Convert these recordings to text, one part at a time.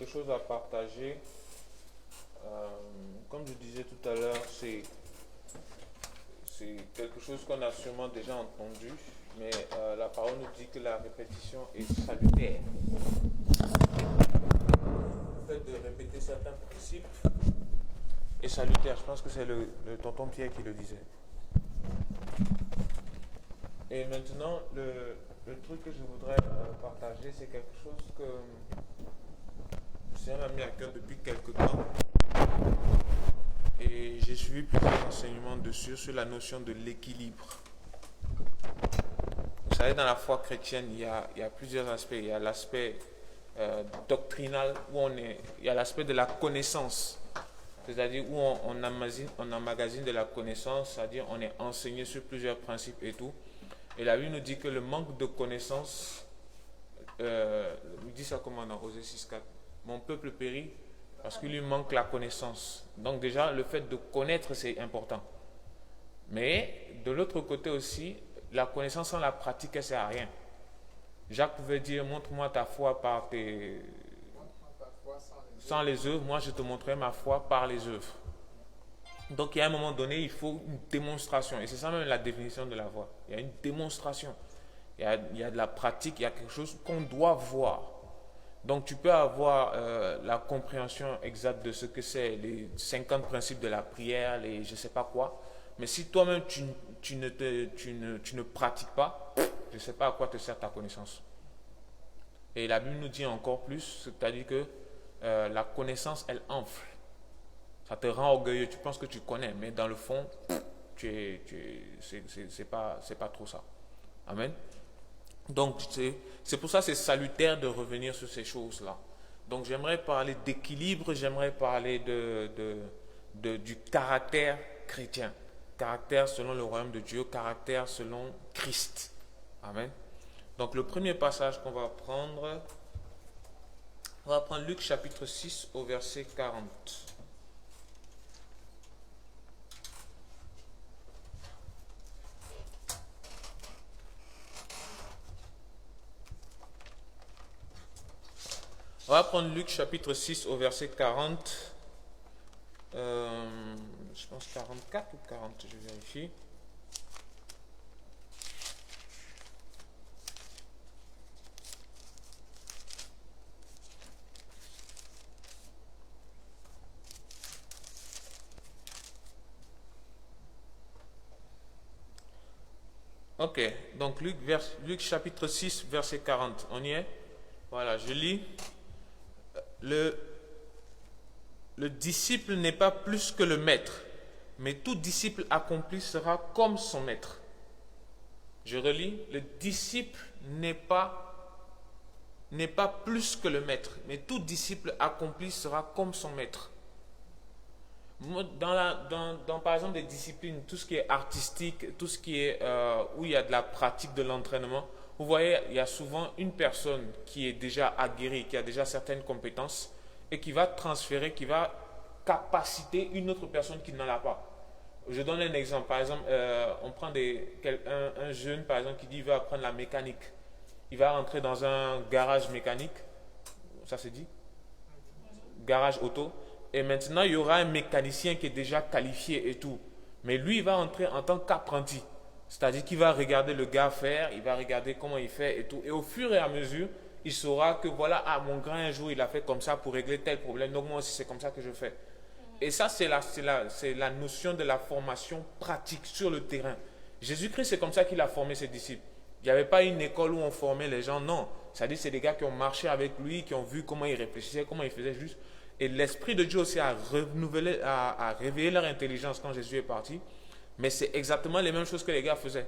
quelque chose à partager. Comme je disais tout à l'heure, c'est quelque chose qu'on a sûrement déjà entendu, mais la parole nous dit que la répétition est salutaire. Le fait de répéter certains principes est salutaire. Je pense que c'est le tonton Pierre qui le disait. Et maintenant, le truc que je voudrais partager, c'est quelque chose que le Seigneur m'a mis à cœur depuis quelques temps. Et j'ai suivi plusieurs enseignements dessus, sur la notion de l'équilibre. Vous savez, dans la foi chrétienne, il y a plusieurs aspects. Il y a l'aspect doctrinal, il y a l'aspect de la connaissance. C'est-à-dire où on emmagasine de la connaissance, c'est-à-dire on est enseigné sur plusieurs principes et tout. Et la Bible nous dit que le manque de connaissance, il dit ça comment dans Osée 6,4, mon peuple périt parce qu'il lui manque la connaissance. Donc déjà, le fait de connaître, c'est important. Mais de l'autre côté aussi, la connaissance sans la pratique, elle ne sert à rien. Jacques pouvait dire, montre-moi ta foi sans les œuvres, moi je te montrerai ma foi par les œuvres. Donc, il y a un moment donné, il faut une démonstration. Et c'est ça même la définition de la foi. Il y a une démonstration. Il y a de la pratique, il y a quelque chose qu'on doit voir. Donc, tu peux avoir la compréhension exacte de ce que c'est, les 50 principes de la prière, les je ne sais pas quoi. Mais si toi-même, tu ne pratiques pas, je ne sais pas à quoi te sert ta connaissance. Et la Bible nous dit encore plus, c'est-à-dire que la connaissance, elle enfle. Ça te rend orgueilleux, tu penses que tu connais, mais dans le fond, c'est pas trop ça. Amen. Donc, c'est pour ça que c'est salutaire de revenir sur ces choses-là. Donc, j'aimerais parler d'équilibre, j'aimerais parler du caractère chrétien. Caractère selon le royaume de Dieu, caractère selon Christ. Amen. Donc, le premier passage qu'on va prendre, on va prendre Luc chapitre 6 au verset 40. On va prendre Luc chapitre 6 au verset 40. Je pense 44 ou 40, je vérifie. Ok, donc Luc chapitre 6, verset 40. On y est? Voilà, je lis. Le disciple n'est pas plus que le maître, mais tout disciple accompli sera comme son maître. Je relis. Le disciple n'est pas plus que le maître, mais tout disciple accompli sera comme son maître. Dans par exemple des disciplines, tout ce qui est artistique, tout ce qui est où il y a de la pratique de l'entraînement, vous voyez, il y a souvent une personne qui est déjà aguerrie, qui a déjà certaines compétences et qui va transférer, qui va capaciter une autre personne qui n'en a pas. Je donne un exemple. Par exemple, on prend un jeune par exemple qui dit qu'il veut apprendre la mécanique. Il va rentrer dans un garage mécanique, ça se dit, garage auto. Et maintenant, il y aura un mécanicien qui est déjà qualifié et tout. Mais lui, il va entrer en tant qu'apprenti. C'est-à-dire qu'il va regarder le gars faire, il va regarder comment il fait et tout. Et au fur et à mesure, il saura que voilà, mon grand un jour, il a fait comme ça pour régler tel problème. Donc moi aussi, c'est comme ça que je fais. Et ça, c'est la notion de la formation pratique sur le terrain. Jésus-Christ, c'est comme ça qu'il a formé ses disciples. Il n'y avait pas une école où on formait les gens, non. C'est-à-dire c'est des gars qui ont marché avec lui, qui ont vu comment il réfléchissait, comment il faisait juste. Et l'Esprit de Dieu aussi a réveillé leur intelligence quand Jésus est parti. Mais c'est exactement les mêmes choses que les gars faisaient.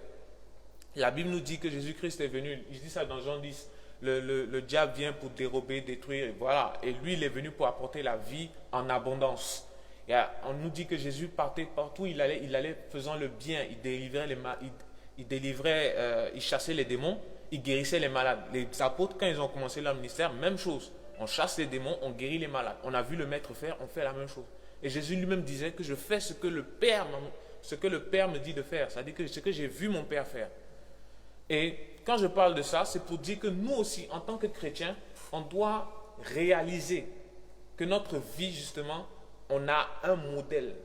La Bible nous dit que Jésus-Christ est venu, il dit ça dans Jean 10, le diable vient pour dérober, détruire, et voilà. Et lui, il est venu pour apporter la vie en abondance. Et on nous dit que Jésus partait partout, il allait faisant le bien, il chassait les démons, il guérissait les malades. Les apôtres, quand ils ont commencé leur ministère, même chose. On chasse les démons, on guérit les malades. On a vu le maître faire, on fait la même chose. Et Jésus lui-même disait que je fais ce que le Père me dit de faire. C'est-à-dire que ce que j'ai vu mon Père faire. Et quand je parle de ça, c'est pour dire que nous aussi, en tant que chrétiens, on doit réaliser que notre vie, justement, on a un modèle.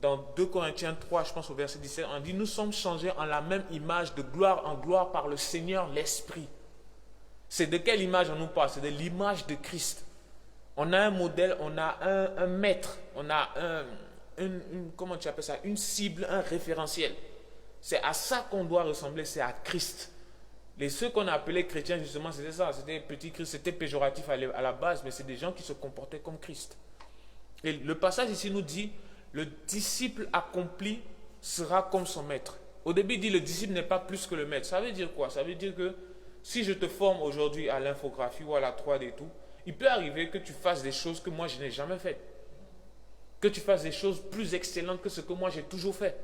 Dans 2 Corinthiens 3, je pense au verset 17, on dit, nous sommes changés en la même image de gloire en gloire par le Seigneur l'Esprit. C'est de quelle image on nous parle? C'est de l'image de Christ. On a un modèle, on a un maître, on a comment tu appelles ça? Une cible, un référentiel. C'est à ça qu'on doit ressembler, c'est à Christ. Ceux qu'on a appelés chrétiens, justement, c'était ça, c'était petit Christ, c'était péjoratif à la base, mais c'est des gens qui se comportaient comme Christ. Et le passage ici nous dit, le disciple accompli sera comme son maître. Au début, il dit, le disciple n'est pas plus que le maître. Ça veut dire quoi? Ça veut dire que si je te forme aujourd'hui à l'infographie ou à la 3D et tout, il peut arriver que tu fasses des choses que moi je n'ai jamais faites. Que tu fasses des choses plus excellentes que ce que moi j'ai toujours fait.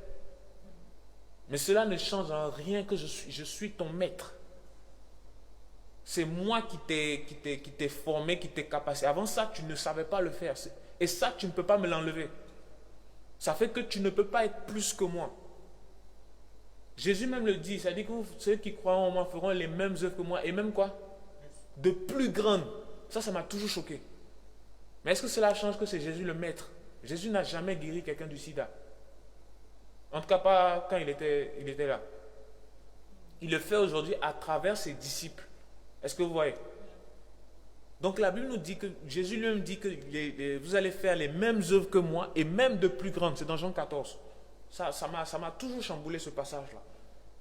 Mais cela ne change en rien que je suis ton maître. C'est moi qui t'ai formé, qui t'ai capacité. Avant ça, tu ne savais pas le faire. Et ça, tu ne peux pas me l'enlever. Ça fait que tu ne peux pas être plus que moi. Jésus même le dit, ça dit que ceux qui croient en moi feront les mêmes œuvres que moi. Et même quoi? De plus grandes. Ça m'a toujours choqué. Mais est-ce que cela change que c'est Jésus le maître? Jésus n'a jamais guéri quelqu'un du sida. En tout cas, pas quand il était là. Il le fait aujourd'hui à travers ses disciples. Est-ce que vous voyez? Donc la Bible nous dit que Jésus lui-même dit que vous allez faire les mêmes œuvres que moi et même de plus grandes. C'est dans Jean 14. Ça m'a toujours chamboulé ce passage-là.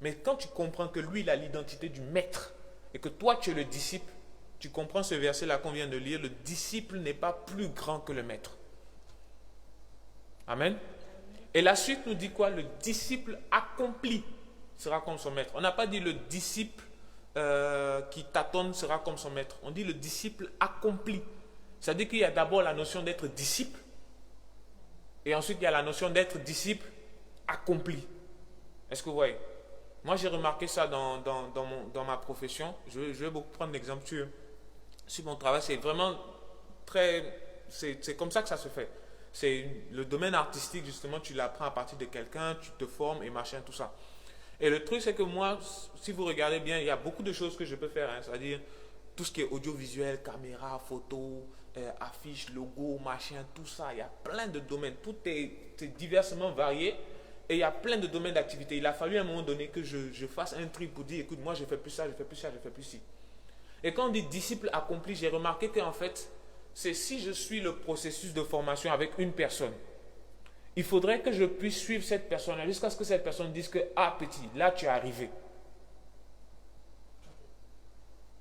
Mais quand tu comprends que lui, il a l'identité du maître et que toi, tu es le disciple, tu comprends ce verset-là qu'on vient de lire, le disciple n'est pas plus grand que le maître. Amen. Et la suite nous dit quoi? Le disciple accompli sera comme son maître. On n'a pas dit le disciple qui tâtonne sera comme son maître. On dit le disciple accompli. C'est-à-dire qu'il y a d'abord la notion d'être disciple et ensuite il y a la notion d'être disciple accompli. Est-ce que vous voyez? Moi j'ai remarqué ça dans ma profession. Je vais beaucoup prendre l'exemple sur mon travail. C'est vraiment c'est comme ça que ça se fait. C'est le domaine artistique, justement, tu l'apprends à partir de quelqu'un, tu te formes et machin, tout ça. Et le truc, c'est que moi, si vous regardez bien, il y a beaucoup de choses que je peux faire. C'est-à-dire, tout ce qui est audiovisuel, caméra, photo, affiche, logo, machin, tout ça. Il y a plein de domaines. Tout est diversement varié. Et il y a plein de domaines d'activité. Il a fallu à un moment donné que je fasse un tri pour dire, écoute, moi, je fais plus ça, je fais plus ça, je fais plus ci. Et quand on dit disciple accompli, j'ai remarqué qu'en fait, c'est si je suis le processus de formation avec une personne, il faudrait que je puisse suivre cette personne jusqu'à ce que cette personne dise que, ah petit, là tu es arrivé.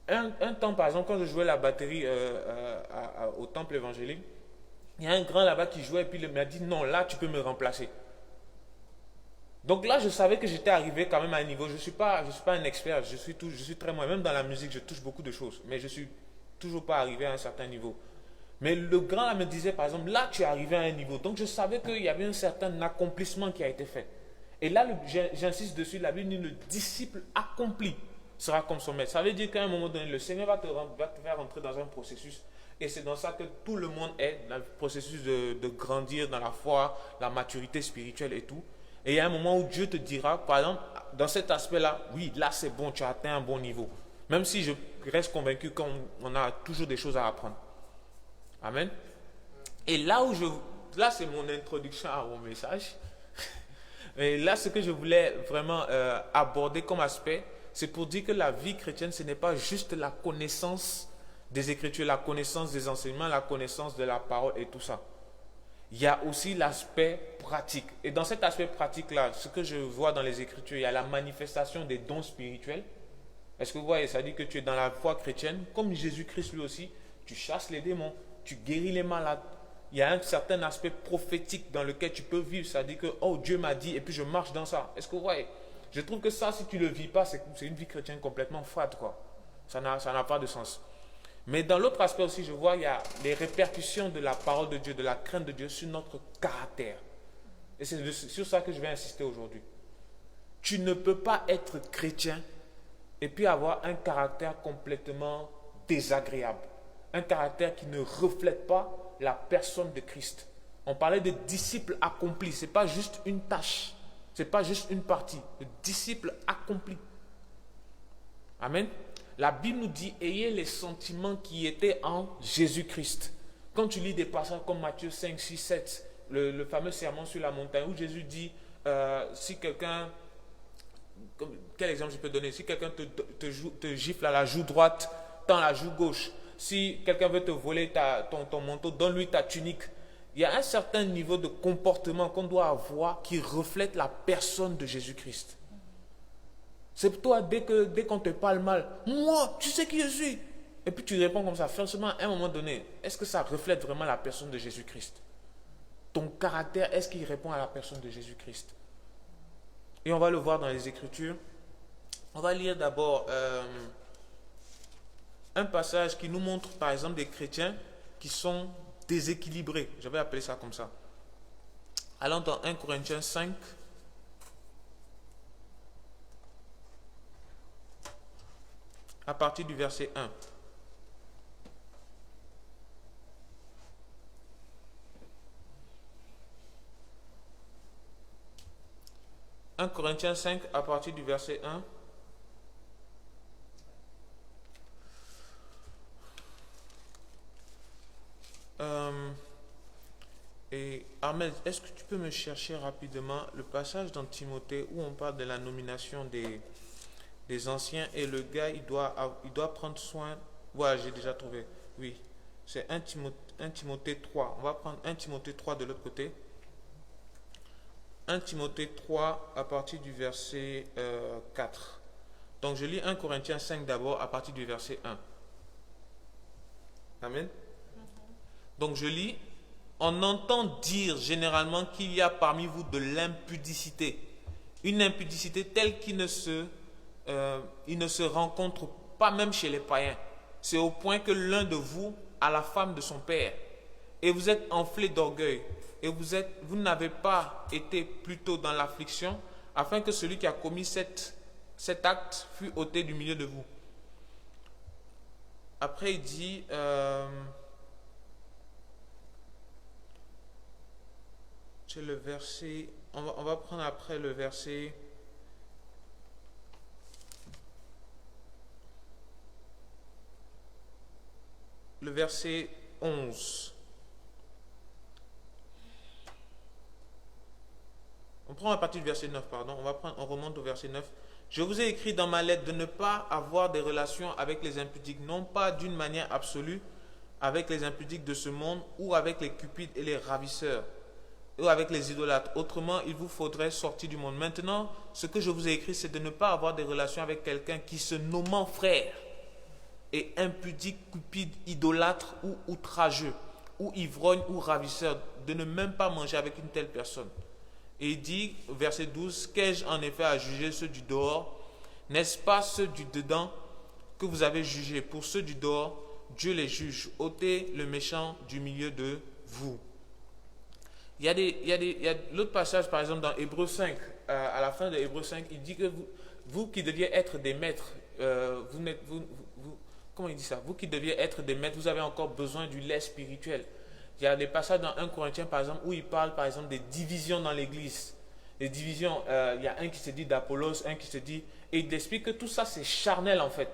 Un temps, par exemple, quand je jouais la batterie au temple évangélique, il y a un grand là-bas qui jouait et puis il m'a dit, non, là tu peux me remplacer. Donc là, je savais que j'étais arrivé quand même à un niveau. Je ne suis pas un expert, je suis très moi. Même dans la musique, je touche beaucoup de choses, mais je ne suis toujours pas arrivé à un certain niveau. Mais le grand là me disait, par exemple, là tu es arrivé à un niveau. Donc je savais qu'il y avait un certain accomplissement qui a été fait. Et là, j'insiste dessus, la Bible dit, le disciple accompli sera comme son maître. Ça veut dire qu'à un moment donné, le Seigneur va te faire rentrer dans un processus. Et c'est dans ça que tout le monde est, dans le processus de grandir dans la foi, la maturité spirituelle et tout. Et il y a un moment où Dieu te dira, par exemple, dans cet aspect-là, oui, là c'est bon, tu as atteint un bon niveau. Même si je reste convaincu qu'on a toujours des choses à apprendre. Amen. Et là c'est mon introduction à mon message. Et là, ce que je voulais vraiment aborder comme aspect, c'est pour dire que la vie chrétienne, ce n'est pas juste la connaissance des Écritures, la connaissance des enseignements, la connaissance de la parole et tout ça. Il y a aussi l'aspect pratique. Et dans cet aspect pratique-là, ce que je vois dans les Écritures, il y a la manifestation des dons spirituels. Est-ce que vous voyez, ça dit que tu es dans la foi chrétienne, comme Jésus-Christ lui aussi, tu chasses les démons, tu guéris les malades. Il y a un certain aspect prophétique dans lequel tu peux vivre. Ça dit que, oh, Dieu m'a dit, et puis je marche dans ça. Est-ce que vous voyez? Je trouve que ça, si tu ne le vis pas, c'est une vie chrétienne complètement fade, quoi. Ça n'a pas de sens. Mais dans l'autre aspect aussi, je vois, il y a les répercussions de la parole de Dieu, de la crainte de Dieu sur notre caractère. Et c'est sur ça que je vais insister aujourd'hui. Tu ne peux pas être chrétien et puis avoir un caractère complètement désagréable. Un caractère qui ne reflète pas la personne de Christ. On parlait de disciple accompli. Ce n'est pas juste une tâche. Ce n'est pas juste une partie. Le disciple accompli. Amen. La Bible nous dit, ayez les sentiments qui étaient en Jésus-Christ. Quand tu lis des passages comme Matthieu 5, 6, 7, le fameux sermon sur la montagne où Jésus dit, si quelqu'un, quel exemple je peux donner? Si quelqu'un te gifle à la joue droite, tends la joue gauche. Si quelqu'un veut te voler ton manteau, donne-lui ta tunique. Il y a un certain niveau de comportement qu'on doit avoir qui reflète la personne de Jésus-Christ. C'est pour toi, dès qu'on te parle mal, moi, tu sais qui je suis. Et puis tu réponds comme ça. Franchement, à un moment donné, est-ce que ça reflète vraiment la personne de Jésus-Christ? Ton caractère, est-ce qu'il répond à la personne de Jésus-Christ? Et on va le voir dans les Écritures. On va lire d'abord un passage qui nous montre, par exemple, des chrétiens qui sont déséquilibrés. Je vais appeler ça comme ça. Allons dans 1 Corinthiens 5. À partir du verset 1. 1 Corinthiens 5 à partir du verset 1. Et Ahmed, est-ce que tu peux me chercher rapidement le passage dans Timothée où on parle de la nomination des anciens et le gars, il doit prendre soin. Voilà, j'ai déjà trouvé. Oui, c'est 1 Timothée 3. On va prendre 1 Timothée 3 de l'autre côté. 1 Timothée 3 à partir du verset 4. Donc je lis 1 Corinthiens 5 d'abord à partir du verset 1. Amen. Donc je lis. On entend dire généralement qu'il y a parmi vous de l'impudicité. Une impudicité telle qu'il ne se rencontre pas même chez les païens. C'est au point que l'un de vous a la femme de son père. Et vous êtes enflé d'orgueil. Et vous n'avez pas été plutôt dans l'affliction, afin que celui qui a commis cet acte fût ôté du milieu de vous. Après il dit... c'est le verset... On va prendre après le verset... Le verset 11. On prend à partir du verset 9, pardon. On remonte au verset 9. Je vous ai écrit dans ma lettre de ne pas avoir des relations avec les impudiques, non pas d'une manière absolue avec les impudiques de ce monde ou avec les cupides et les ravisseurs ou avec les idolâtres. Autrement, il vous faudrait sortir du monde. Maintenant, ce que je vous ai écrit, c'est de ne pas avoir des relations avec quelqu'un qui se nommant frère et impudique, cupide, idolâtre ou outrageux, ou ivrogne ou ravisseur, de ne même pas manger avec une telle personne. Et il dit, verset 12, qu'ai-je en effet à juger ceux du dehors? N'est-ce pas ceux du dedans que vous avez jugés? Pour ceux du dehors, Dieu les juge. Ôtez le méchant du milieu de vous. Il y a l'autre passage, par exemple, dans Hébreux 5, à la fin de Hébreux 5, il dit que vous qui deviez être des maîtres, comment il dit ça? Vous qui deviez être des maîtres, vous avez encore besoin du lait spirituel. Il y a des passages dans 1 Corinthiens, par exemple, où il parle, par exemple, des divisions dans l'église. Les divisions, il y a un qui se dit d'Apollos, un qui se dit... Et il explique que tout ça, c'est charnel, en fait.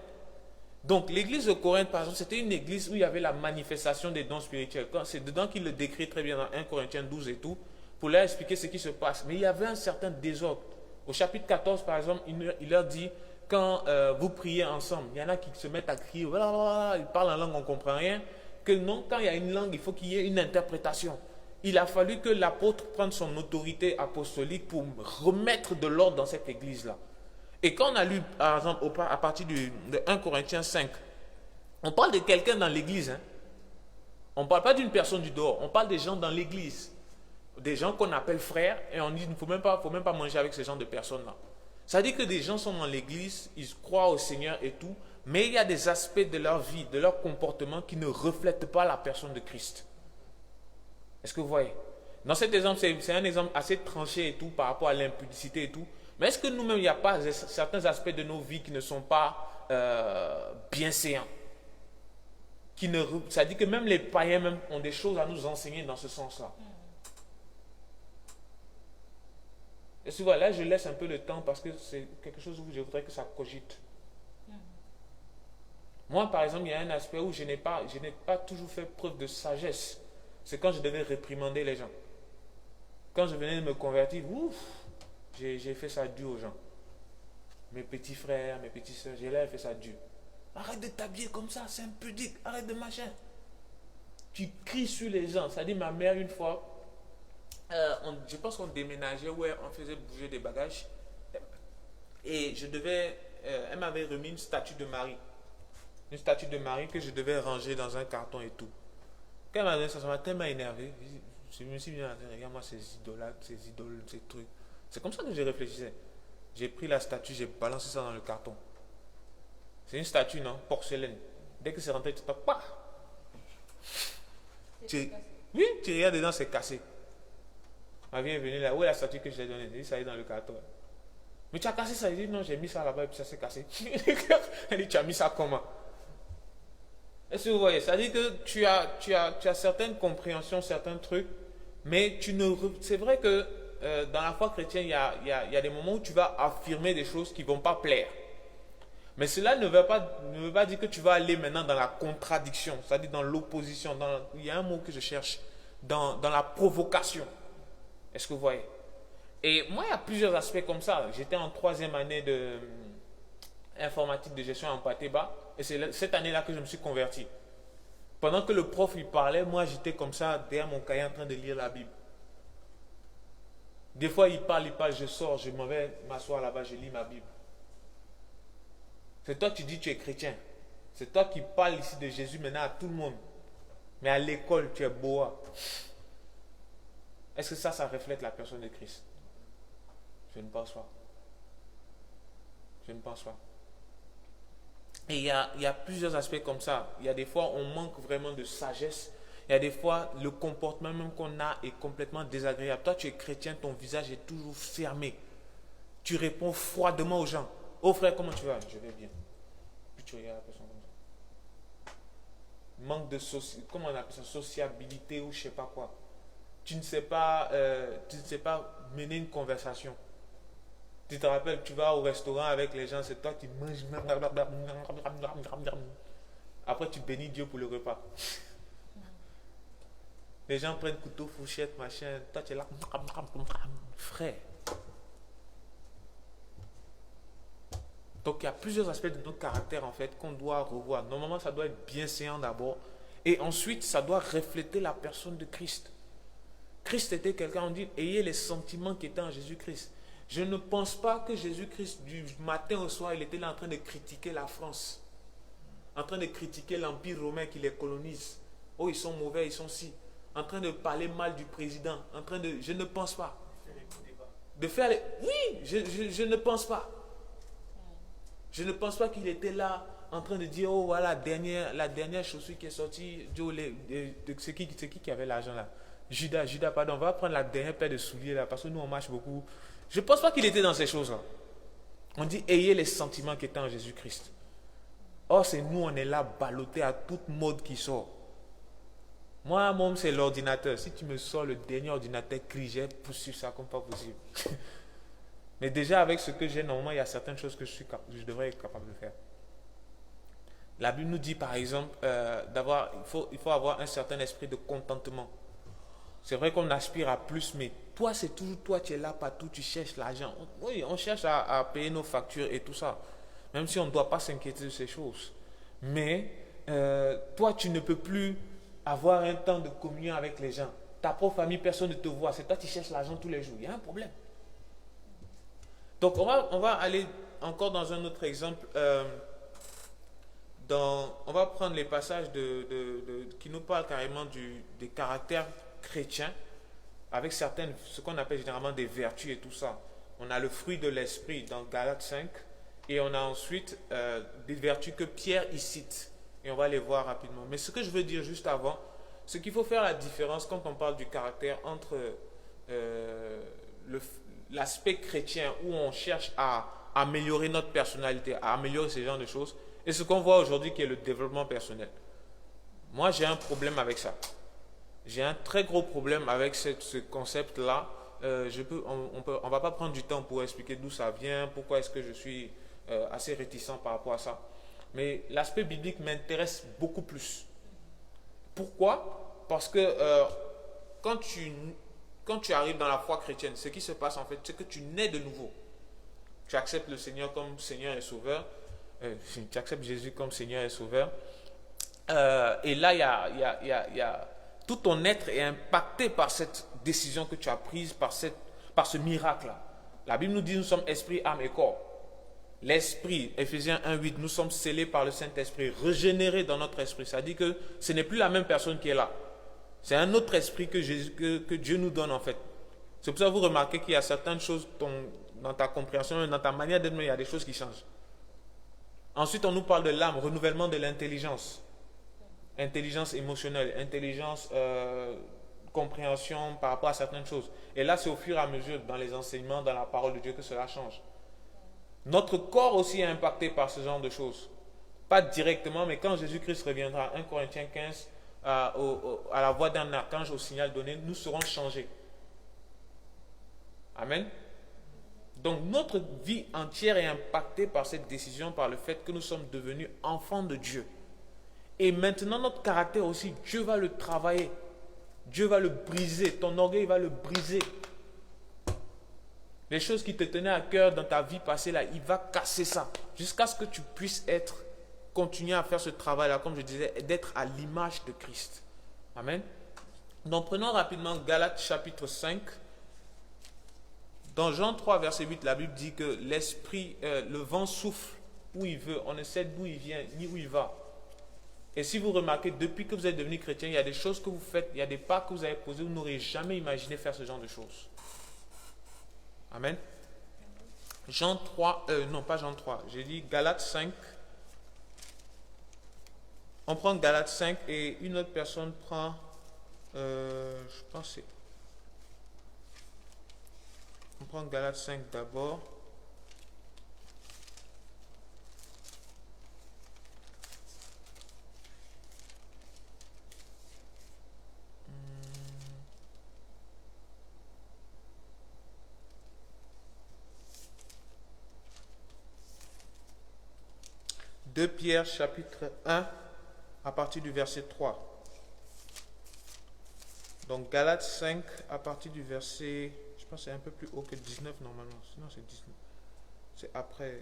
Donc, l'église de Corinthe, par exemple, c'était une église où il y avait la manifestation des dons spirituels. C'est dedans qu'il le décrit très bien dans 1 Corinthiens 12 et tout, pour leur expliquer ce qui se passe. Mais il y avait un certain désordre. Au chapitre 14, par exemple, il leur dit, quand vous priez ensemble, il y en a qui se mettent à crier, ils parlent en langue, on ne comprend rien. Que non, quand il y a une langue, il faut qu'il y ait une interprétation. Il a fallu que l'apôtre prenne son autorité apostolique pour remettre de l'ordre dans cette église-là. Et quand on a lu, par exemple, à partir de 1 Corinthiens 5, on parle de quelqu'un dans l'église. Hein. On ne parle pas d'une personne du dehors, on parle des gens dans l'église. Des gens qu'on appelle frères, et on dit qu'il ne faut même pas manger avec ce genre de personnes-là. Ça dit que des gens sont dans l'église, ils croient au Seigneur et tout, mais il y a des aspects de leur vie, de leur comportement qui ne reflètent pas la personne de Christ. Est-ce que vous voyez? Dans cet exemple, c'est un exemple assez tranché et tout par rapport à l'impudicité et tout. Mais est-ce que nous-mêmes, il n'y a pas certains aspects de nos vies qui ne sont pas bienséants? Ça dit que même les païens même ont des choses à nous enseigner dans ce sens-là. Et souvent, là, je laisse un peu le temps parce que c'est quelque chose où je voudrais que ça cogite. Moi, par exemple, il y a un aspect où je n'ai pas toujours fait preuve de sagesse. C'est quand je devais réprimander les gens. Quand je venais de me convertir, ouf, j'ai fait ça dur aux gens. Mes petits frères, mes petites soeurs, j'ai là fait ça dur. Arrête de t'habiller comme ça, c'est impudique, arrête de machin. Tu cries sur les gens. Ça dit, ma mère, une fois, je pense qu'on déménageait, ouais, on faisait bouger des bagages. Et elle m'avait remis une statue de Marie. Une statue de Marie que je devais ranger dans un carton et tout. Quand elle m'a donné ça, ça m'a tellement énervé. Je me suis dit, regarde-moi ces idoles, ces trucs. C'est comme ça que je réfléchissais. J'ai pris la statue, j'ai balancé ça dans le carton. C'est une statue, non? Porcelaine. Dès que c'est rentré, tu tapes, pas. Oui, tu regardes dedans, c'est cassé. Ma vie est venue là. Où est la statue que je t'ai donnée? Elle dit, ça est dans le carton. Mais tu as cassé ça? Il dit, non, j'ai mis ça là-bas et puis ça s'est cassé. Elle dit, tu as mis ça comment? Est-ce que vous voyez? Ça dit que tu as certaines compréhensions, certains trucs, mais c'est vrai que dans la foi chrétienne, il y a des moments où tu vas affirmer des choses qui ne vont pas plaire. Mais cela ne veut pas dire que tu vas aller maintenant dans la contradiction, c'est-à-dire dans l'opposition. Il y a un mot que je cherche, dans la provocation. Est-ce que vous voyez? Et moi, il y a plusieurs aspects comme ça. J'étais en 3e année d'informatique de gestion en Pateba, et c'est cette année-là que je me suis converti. Pendant que le prof il parlait, moi j'étais comme ça, derrière mon cahier en train de lire la Bible. Des fois il parle, je sors, je m'en vais m'asseoir là-bas, je lis ma Bible. C'est toi qui dis que tu es chrétien. C'est toi qui parles ici de Jésus maintenant à tout le monde. Mais à l'école, tu es boa. Est-ce que ça reflète la personne de Christ? Je ne pense pas. Je ne pense pas. Et il y a plusieurs aspects comme ça. Il y a des fois, on manque vraiment de sagesse. Il y a des fois, le comportement même qu'on a est complètement désagréable. Toi, tu es chrétien, ton visage est toujours fermé. Tu réponds froidement aux gens. Oh frère, comment tu vas? Je vais bien. Puis tu regardes la personne comme ça. Manque de comment on appelle ça? Sociabilité ou je ne sais pas quoi. Tu ne sais pas mener une conversation. Tu te rappelles, tu vas au restaurant avec les gens, c'est toi qui manges. Après, tu bénis Dieu pour le repas. Les gens prennent couteau, fourchette, machin. Toi, tu es là. Frère. Donc, il y a plusieurs aspects de notre caractère, en fait, qu'on doit revoir. Normalement, ça doit être bien séant d'abord. Et ensuite, ça doit refléter la personne de Christ. Christ était quelqu'un, on dit, ayez les sentiments qui étaient en Jésus-Christ. Je ne pense pas que Jésus-Christ, du matin au soir, il était là en train de critiquer la France. En train de critiquer l'Empire romain qui les colonise. Oh, ils sont mauvais, ils sont si. En train de parler mal du président. Je ne pense pas. Oui, je ne pense pas. Je ne pense pas qu'il était là en train de dire, oh voilà, la dernière chaussure qui est sortie, c'est qui avait l'argent là? Judas, pardon, on va prendre la dernière paire de souliers là, parce que nous on marche beaucoup. Je ne pense pas qu'il était dans ces choses-là. On dit, ayez les sentiments qui étaient en Jésus-Christ. Or, c'est nous, on est là, ballottés à toute mode qui sort. Moi, mon c'est l'ordinateur. Si tu me sors le dernier ordinateur gris, j'ai poussé ça comme pas possible. Mais déjà, avec ce que j'ai, normalement, il y a certaines choses que je devrais être capable de faire. La Bible nous dit, par exemple, il faut avoir un certain esprit de contentement. C'est vrai qu'on aspire à plus, mais toi, c'est toujours toi, tu es là partout, tu cherches l'argent. Oui, on cherche à payer nos factures et tout ça. Même si on ne doit pas s'inquiéter de ces choses. Mais toi, tu ne peux plus avoir un temps de communion avec les gens. Ta propre famille, personne ne te voit. C'est toi qui cherches l'argent tous les jours. Il y a un problème. Donc, on va aller encore dans un autre exemple. On va prendre les passages qui nous parlent carrément des caractères chrétiens avec ce qu'on appelle généralement des vertus et tout ça. On a le fruit de l'esprit dans Galates 5 et on a ensuite des vertus que Pierre y cite et on va les voir rapidement. Mais ce que je veux dire juste avant, c'est qu'il faut faire la différence quand on parle du caractère entre l'aspect chrétien où on cherche à améliorer notre personnalité, à améliorer ce genre de choses et ce qu'on voit aujourd'hui qui est le développement personnel. Moi j'ai un problème avec ça. J'ai un très gros problème avec ce concept-là. On ne va pas prendre du temps pour expliquer d'où ça vient, pourquoi est-ce que je suis assez réticent par rapport à ça. Mais l'aspect biblique m'intéresse beaucoup plus. Pourquoi? Parce que quand tu arrives dans la foi chrétienne, ce qui se passe en fait, c'est que tu nais de nouveau. Tu acceptes le Seigneur comme Seigneur et Sauveur. Tu acceptes Jésus comme Seigneur et Sauveur. Et là, tout ton être est impacté par cette décision que tu as prise, par ce miracle-là. La Bible nous dit nous sommes esprit, âme et corps. L'esprit, Ephésiens 1:8, nous sommes scellés par le Saint-Esprit, régénérés dans notre esprit. Ça dit que ce n'est plus la même personne qui est là. C'est un autre esprit que Dieu nous donne en fait. C'est pour ça que vous remarquez qu'il y a certaines choses dans ta compréhension, dans ta manière d'être, il y a des choses qui changent. Ensuite, on nous parle de l'âme, renouvellement de l'intelligence. Intelligence émotionnelle, intelligence, compréhension par rapport à certaines choses. Et là, c'est au fur et à mesure, dans les enseignements, dans la parole de Dieu, que cela change. Notre corps aussi est impacté par ce genre de choses. Pas directement, mais quand Jésus-Christ reviendra, 1 Corinthiens 15, à la voix d'un archange, au signal donné, nous serons changés. Amen. Donc notre vie entière est impactée par cette décision, par le fait que nous sommes devenus enfants de Dieu. Et maintenant notre caractère aussi, Dieu va le travailler. Dieu va le briser. Ton orgueil va le briser. Les choses qui te tenaient à cœur dans ta vie passée, là, il va casser ça. Jusqu'à ce que tu puisses continuer à faire ce travail-là, comme je disais, d'être à l'image de Christ. Amen. Donc prenons rapidement Galates chapitre 5. Dans Jean 3, verset 8, la Bible dit que l'esprit, le vent souffle où il veut. On ne sait d'où il vient, ni où il va. Et si vous remarquez, depuis que vous êtes devenu chrétien, il y a des choses que vous faites, il y a des pas que vous avez posés, vous n'aurez jamais imaginé faire ce genre de choses. Amen. Jean 3, non pas Jean 3, j'ai dit Galates 5. On prend Galates 5 et une autre personne prend, je pense que c'est... On prend Galates 5 d'abord. De Pierre chapitre 1 à partir du verset 3. Donc Galates 5 à partir du verset, je pense que c'est un peu plus haut que 19 normalement. Sinon c'est 19. C'est après.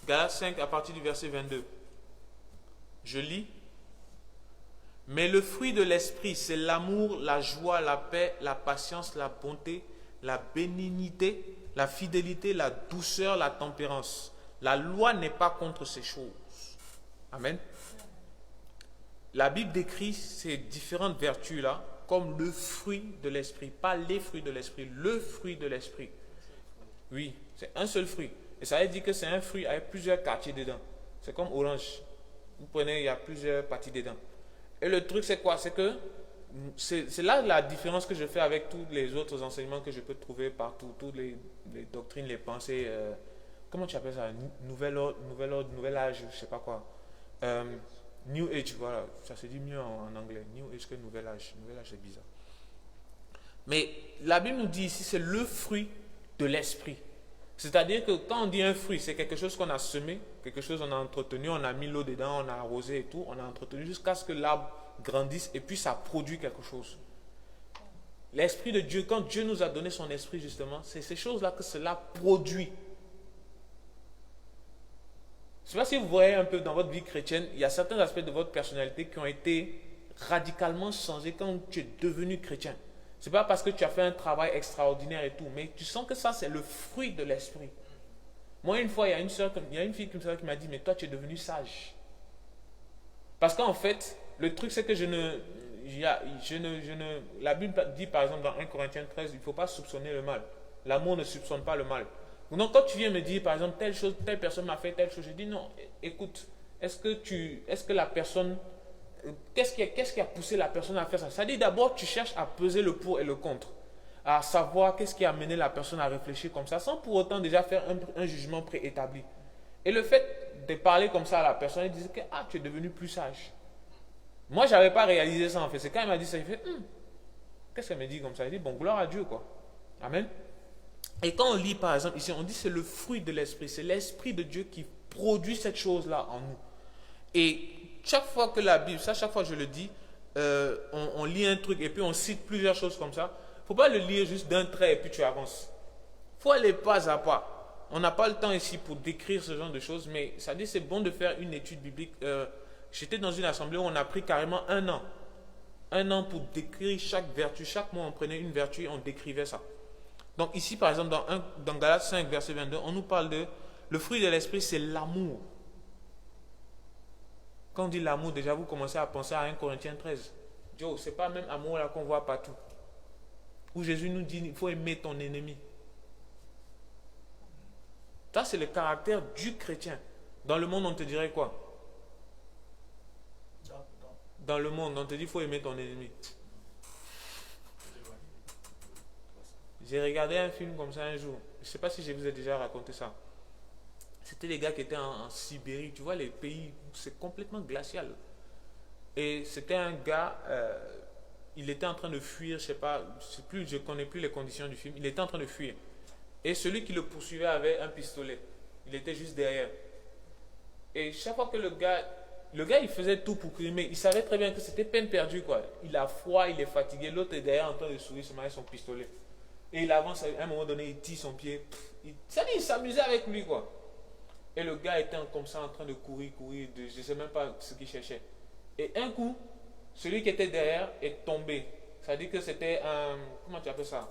Galates 5 à partir du verset 22. Je lis. Mais le fruit de l'esprit, c'est l'amour, la joie, la paix, la patience, la bonté, la bénignité, la fidélité, la douceur, la tempérance. La loi n'est pas contre ces choses. Amen. La Bible décrit ces différentes vertus-là comme le fruit de l'esprit. Pas les fruits de l'esprit, le fruit de l'esprit. Oui, c'est un seul fruit. Et ça veut dire que c'est un fruit avec plusieurs quartiers dedans. C'est comme orange. Vous prenez, il y a plusieurs parties dedans. Et le truc, c'est quoi? C'est que c'est là la différence que je fais avec tous les autres enseignements que je peux trouver partout, toutes les doctrines, les pensées, comment tu appelles ça? Nouvel ordre, nouvel âge, je sais pas quoi. New Age, voilà, ça se dit mieux en anglais. New Age que nouvel âge. Nouvel âge, c'est bizarre. Mais la Bible nous dit ici, c'est le fruit de l'esprit. C'est-à-dire que quand on dit un fruit, c'est quelque chose qu'on a semé, quelque chose qu'on a entretenu, on a mis l'eau dedans, on a arrosé et tout, on a entretenu jusqu'à ce que l'arbre grandisse et puis ça produit quelque chose. L'esprit de Dieu, quand Dieu nous a donné son esprit justement, c'est ces choses-là que cela produit. Je ne sais pas si vous voyez un peu dans votre vie chrétienne, il y a certains aspects de votre personnalité qui ont été radicalement changés quand tu es devenu chrétien. Ce n'est pas parce que tu as fait un travail extraordinaire et tout, mais tu sens que ça, c'est le fruit de l'esprit. Moi, une fois, il y a une fille qui m'a dit, mais toi, tu es devenu sage. Parce qu'en fait, le truc, c'est que la Bible dit, par exemple, dans 1 Corinthiens 13, il ne faut pas soupçonner le mal. L'amour ne soupçonne pas le mal. Donc, quand tu viens me dire, par exemple, telle chose, telle personne m'a fait telle chose, je dis, non, écoute, est-ce que la personne... Qu'est-ce qui a poussé la personne à faire ça? C'est-à-dire d'abord tu cherches à peser le pour et le contre, à savoir qu'est-ce qui a amené la personne à réfléchir comme ça, sans pour autant déjà faire un jugement préétabli. Et le fait de parler comme ça à la personne, elle disait que tu es devenu plus sage. Moi, je n'avais pas réalisé ça en fait. C'est quand elle m'a dit ça, il fait qu'est-ce qu'elle me dit comme ça? Il dit bon, gloire à Dieu quoi. Amen. Et quand on lit par exemple ici, on dit c'est le fruit de l'esprit, c'est l'esprit de Dieu qui produit cette chose-là en nous. Et chaque fois que la Bible, ça chaque fois je le dis, on lit un truc et puis on cite plusieurs choses comme ça, il ne faut pas le lire juste d'un trait et puis tu avances. Il faut aller pas à pas. On n'a pas le temps ici pour décrire ce genre de choses, mais ça dit c'est bon de faire une étude biblique. J'étais dans une assemblée où on a pris carrément un an. Un an pour décrire chaque vertu. Chaque mois on prenait une vertu et on décrivait ça. Donc ici par exemple dans Galates 5 verset 22, on nous parle de le fruit de l'esprit, c'est l'amour. Quand on dit l'amour, déjà vous commencez à penser à 1 Corinthiens 13. Joe, c'est pas même amour là qu'on voit partout. Où Jésus nous dit il faut aimer ton ennemi. Ça c'est le caractère du chrétien. Dans le monde on te dirait quoi? Dans le monde on te dit il faut aimer ton ennemi. J'ai regardé un film comme ça un jour. Je ne sais pas si je vous ai déjà raconté ça. C'était les gars qui étaient en Sibérie. Tu vois, les pays où c'est complètement glacial. Et c'était un gars, il était en train de fuir, je sais pas, je ne connais plus les conditions du film. Il était en train de fuir. Et celui qui le poursuivait avait un pistolet. Il était juste derrière. Et chaque fois que le gars il faisait tout pour courir, mais il savait très bien que c'était peine perdue, quoi. Il a froid, il est fatigué. L'autre est derrière en train de sourire, avec son pistolet. Et il avance, à un moment donné, il tire son pied. Il s'amusait avec lui, quoi. Et le gars était comme ça en train de courir, je ne sais même pas ce qu'il cherchait. Et un coup, celui qui était derrière est tombé. Ça veut dire que c'était un... Comment tu appelles ça?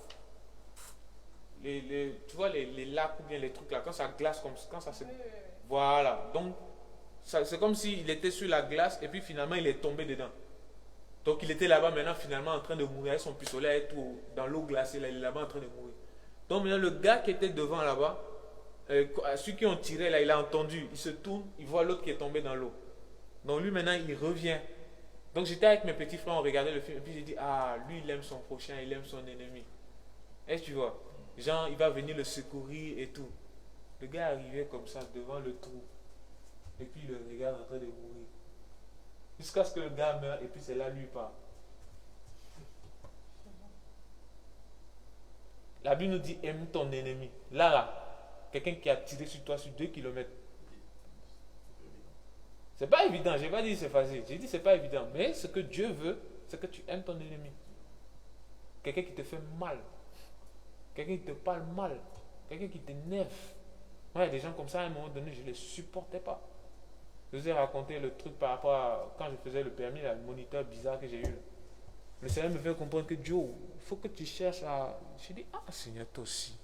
Tu vois les lacs ou bien les trucs là, quand ça glace, quand ça se... Voilà. Donc, c'est comme s'il était sur la glace et puis finalement il est tombé dedans. Donc il était là-bas maintenant finalement en train de mourir avec son pistolet et tout dans l'eau glacée, là, il est là-bas en train de mourir. Donc maintenant le gars qui était devant là-bas, ceux qui ont tiré là, il a entendu, il se tourne, il voit l'autre qui est tombé dans l'eau. Donc lui maintenant il revient. Donc j'étais avec mes petits frères, on regardait le film et puis j'ai dit ah lui il aime son prochain, il aime son ennemi. Est-ce que tu vois? Genre il va venir le secourir et tout. Le gars arrivait comme ça devant le trou et puis il le regarde en train de mourir. Jusqu'à ce que le gars meure et puis c'est là lui part. La Bible nous dit aime ton ennemi. Là, quelqu'un qui a tiré sur toi sur 2 kilomètres. C'est pas évident, je n'ai pas dit c'est facile. J'ai dit c'est pas évident. Mais ce que Dieu veut, c'est que tu aimes ton ennemi. Quelqu'un qui te fait mal. Quelqu'un qui te parle mal. Quelqu'un qui t'énerve. Moi, il y a des gens comme ça, à un moment donné, je ne les supportais pas. Je vous ai raconté le truc par rapport à quand je faisais le permis, là, le moniteur bizarre que j'ai eu. Le Seigneur me fait comprendre que Joe, il faut que tu cherches à... Je dis, ah Seigneur, toi aussi.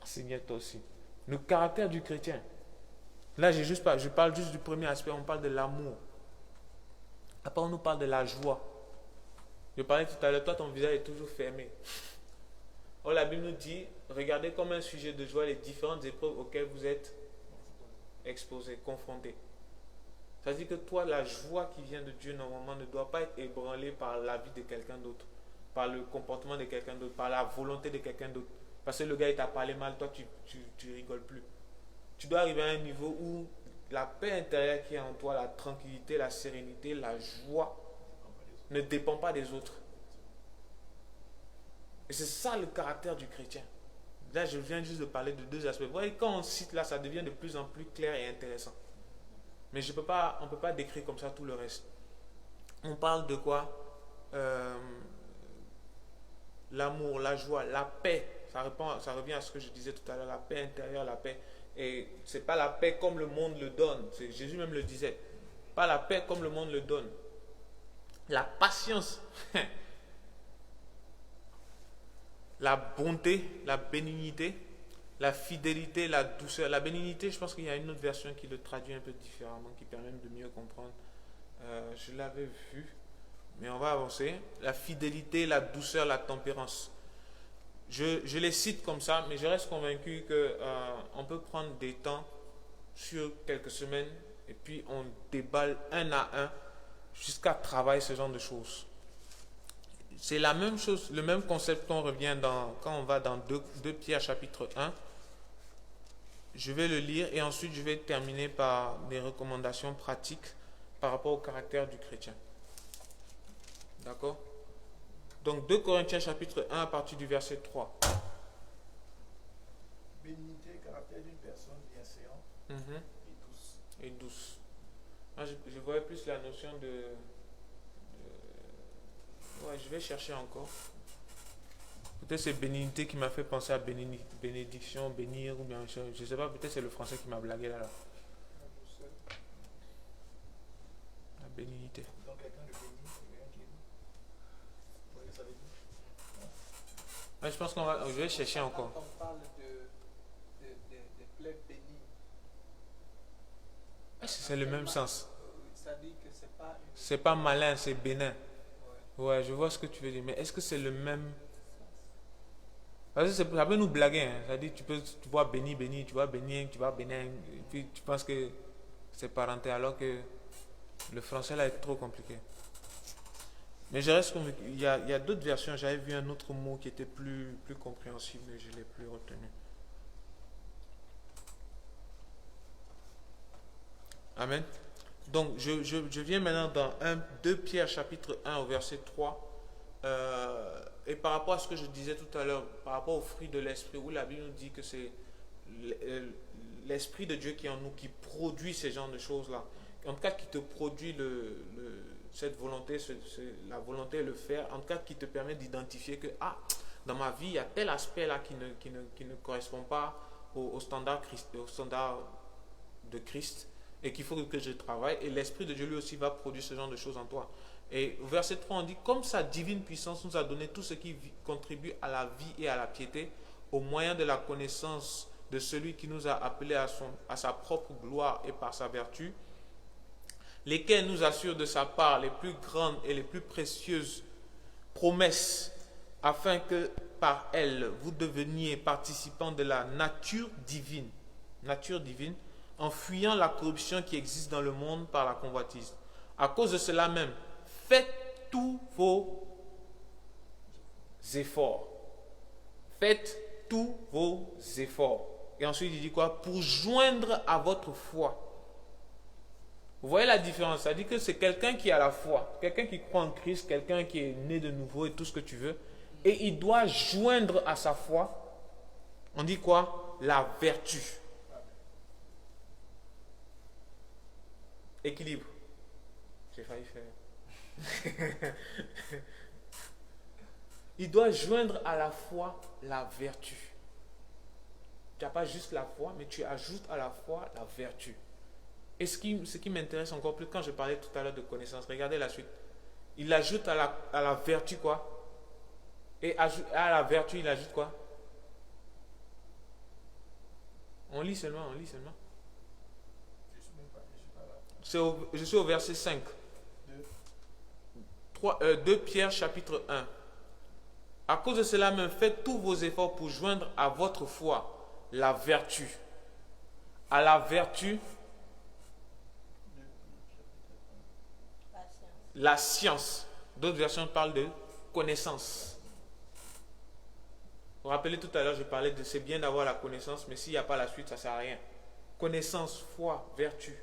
Seigneur, toi aussi. Le caractère du chrétien. Là, je parle juste du premier aspect, on parle de l'amour. Après, on nous parle de la joie. Je parlais tout à l'heure, toi, ton visage est toujours fermé. Or, la Bible nous dit, regardez comme un sujet de joie les différentes épreuves auxquelles vous êtes exposés, confrontés. Ça veut dire que toi, la joie qui vient de Dieu, normalement, ne doit pas être ébranlée par la vie de quelqu'un d'autre, par le comportement de quelqu'un d'autre, par la volonté de quelqu'un d'autre. Parce que le gars, il t'a parlé mal, toi, tu rigoles plus. Tu dois arriver à un niveau où la paix intérieure qui est en toi, la tranquillité, la sérénité, la joie, ne dépend pas des autres. Et c'est ça le caractère du chrétien. Là, je viens juste de parler de 2 aspects. Vous voyez, quand on cite là, ça devient de plus en plus clair et intéressant. Mais on ne peut pas décrire comme ça tout le reste. On parle de quoi? L'amour, la joie, la paix. Ça revient à ce que je disais tout à l'heure, la paix intérieure, la paix. Et ce n'est pas la paix comme le monde le donne. Jésus même le disait. Pas la paix comme le monde le donne. La patience. La bonté, la bénignité, la fidélité, la douceur. La bénignité, je pense qu'il y a une autre version qui le traduit un peu différemment, qui permet de mieux comprendre. Je l'avais vu, mais on va avancer. La fidélité, la douceur, la tempérance. Je les cite comme ça, mais je reste convaincu qu'on peut prendre des temps sur quelques semaines et puis on déballe un à un jusqu'à travailler ce genre de choses. C'est la même chose, le même concept qu'on revient quand on va dans 2 Pierre chapitre 1. Je vais le lire et ensuite je vais terminer par des recommandations pratiques par rapport au caractère du chrétien. D'accord? Donc 2 Corinthiens chapitre 1 à partir du verset 3. Bénignité, caractère d'une personne bienséante et douce. Et douce. Moi, je voyais plus la notion de... Ouais, je vais chercher encore. Peut-être c'est bénignité qui m'a fait penser à bénédiction, bénir, ou bien je ne sais pas, peut-être c'est le français qui m'a blagué là. La douceur. La bénignité. Donc quelqu'un de béni, c'est quelqu'un qui est doux. Vous voyez ce que ça veut dire? Ouais, je pense je vais chercher encore. Quand on parle de plaies bénies, C'est le même sens. ça dit que c'est pas une... C'est pas malin, c'est bénin. Ouais. Ouais, je vois ce que tu veux dire. Mais est-ce que c'est le même... Parce que ça peut nous blaguer. Hein. Ça dit, tu vois béni, béni, tu vois bénin, tu vois bénin. Et puis tu penses que c'est parenté alors que le français là est trop compliqué. Mais je reste convaincu. Il y a d'autres versions. J'avais vu un autre mot qui était plus compréhensible, mais je ne l'ai plus retenu. Amen. Donc, je viens maintenant dans 2 Pierre chapitre 1 au verset 3. Et par rapport à ce que je disais tout à l'heure, par rapport au fruit de l'esprit, où la Bible nous dit que c'est l'esprit de Dieu qui est en nous, qui produit ces genres de choses-là. En tout cas, qui te produit cette volonté, la volonté de le faire, en tout cas, qui te permet d'identifier que, dans ma vie, il y a tel aspect-là qui ne correspond pas au standard de Christ, et qu'il faut que je travaille, et l'Esprit de Dieu lui aussi va produire ce genre de choses en toi. Et au verset 3, on dit, comme sa divine puissance nous a donné tout ce qui contribue à la vie et à la piété, au moyen de la connaissance de celui qui nous a appelés à sa propre gloire et par sa vertu, lesquels nous assurent de sa part les plus grandes et les plus précieuses promesses, afin que par elles vous deveniez participants de la nature divine, en fuyant la corruption qui existe dans le monde par la convoitise. À cause de cela même, faites tous vos efforts. Faites tous vos efforts. Et ensuite, il dit quoi? Pour joindre à votre foi. Vous voyez la différence? Ça dit que c'est quelqu'un qui a la foi, quelqu'un qui croit en Christ, quelqu'un qui est né de nouveau et tout ce que tu veux. Et il doit joindre à sa foi, on dit quoi? La vertu. Équilibre. J'ai failli faire. Il doit joindre à la foi la vertu. Tu n'as pas juste la foi, mais tu ajoutes à la foi la vertu. Et ce qui m'intéresse encore plus, quand je parlais tout à l'heure de connaissance, regardez la suite. Il ajoute à la vertu quoi? Et à la vertu, il ajoute quoi? On lit seulement. Je suis au verset 5. 2 Pierre chapitre 1. À cause de cela même, faites tous vos efforts pour joindre à votre foi la vertu. À la vertu, la science. D'autres versions parlent de connaissance. Vous vous rappelez tout à l'heure, je parlais de c'est bien d'avoir la connaissance, mais s'il n'y a pas la suite, ça ne sert à rien. Connaissance, foi, vertu.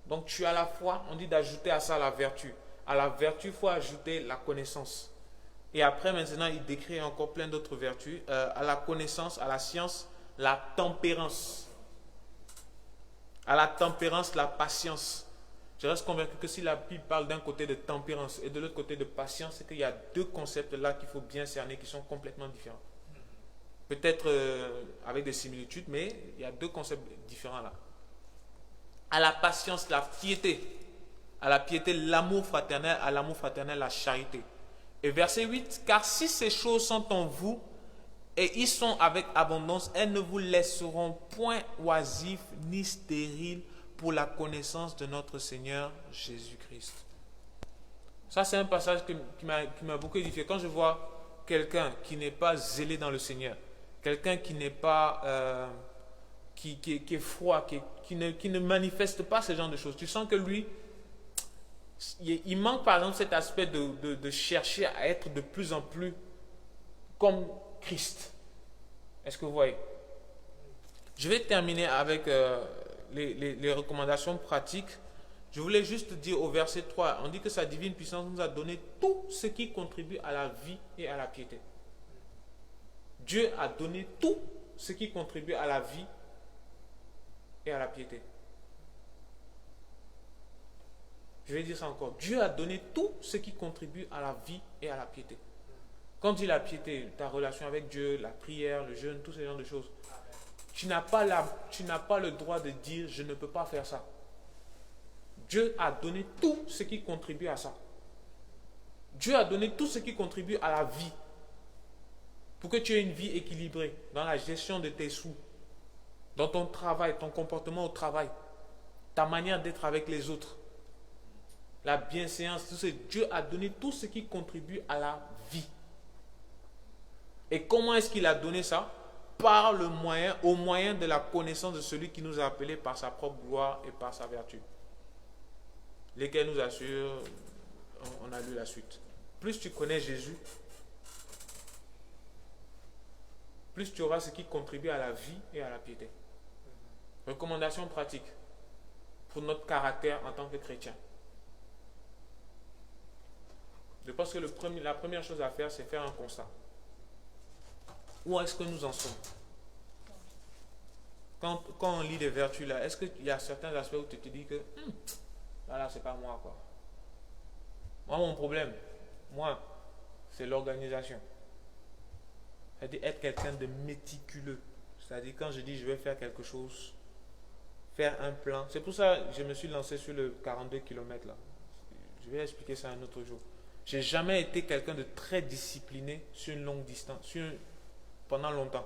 Donc tu as la foi, on dit d'ajouter à ça la vertu. À la vertu, il faut ajouter la connaissance. Et après, maintenant, il décrit encore plein d'autres vertus. À la connaissance, à la science, la tempérance. À la tempérance, la patience. Je reste convaincu que si la Bible parle d'un côté de tempérance et de l'autre côté de patience, c'est qu'il y a deux concepts là qu'il faut bien cerner qui sont complètement différents. Peut-être avec des similitudes, mais il y a deux concepts différents là. À la patience, la piété. À la piété, l'amour fraternel. À l'amour fraternel, la charité. Et verset 8, car si ces choses sont en vous et y sont avec abondance, elles ne vous laisseront point oisifs ni stériles pour la connaissance de notre Seigneur Jésus-Christ. Ça, c'est un passage qui m'a beaucoup édifié. Quand je vois quelqu'un qui n'est pas zélé dans le Seigneur, quelqu'un qui n'est pas... qui est froid, qui ne manifeste pas ce genre de choses, tu sens que lui, il manque par exemple cet aspect de chercher à être de plus en plus comme Christ. Est-ce que vous voyez? Je vais terminer avec les recommandations pratiques Je voulais juste dire au verset 3, on dit que sa divine puissance nous a donné tout ce qui contribue à la vie et à la piété. Dieu a donné tout ce qui contribue à la vie et à la piété. Je vais dire ça encore. Dieu a donné tout ce qui contribue à la vie et à la piété. Quand on dit la piété, ta relation avec Dieu, la prière, le jeûne, tous ces genres de choses, tu n'as pas le droit de dire je ne peux pas faire ça. Dieu a donné tout ce qui contribue à ça. Dieu a donné tout ce qui contribue à la vie. Pour que tu aies une vie équilibrée dans la gestion de tes sous, dans ton travail, ton comportement au travail, ta manière d'être avec les autres, la bienséance, tout ça. Dieu a donné tout ce qui contribue à la vie. Et comment est-ce qu'il a donné ça? Au moyen de la connaissance de celui qui nous a appelés par sa propre gloire et par sa vertu. Lesquels nous assurent, on a lu la suite. Plus tu connais Jésus, plus tu auras ce qui contribue à la vie et à la piété. Recommandation pratique pour notre caractère en tant que chrétien. Je pense que la première chose à faire, c'est faire un constat. Où est-ce que nous en sommes? Quand on lit des vertus là, est-ce qu'il y a certains aspects où tu te dis que là, c'est pas moi quoi. Moi, mon problème, c'est l'organisation. C'est-à-dire être quelqu'un de méticuleux. C'est-à-dire quand je dis je vais faire quelque chose, faire un plan. C'est pour ça que je me suis lancé sur le 42 km là. Je vais expliquer ça un autre jour. J'ai jamais été quelqu'un de très discipliné sur une longue distance, pendant longtemps.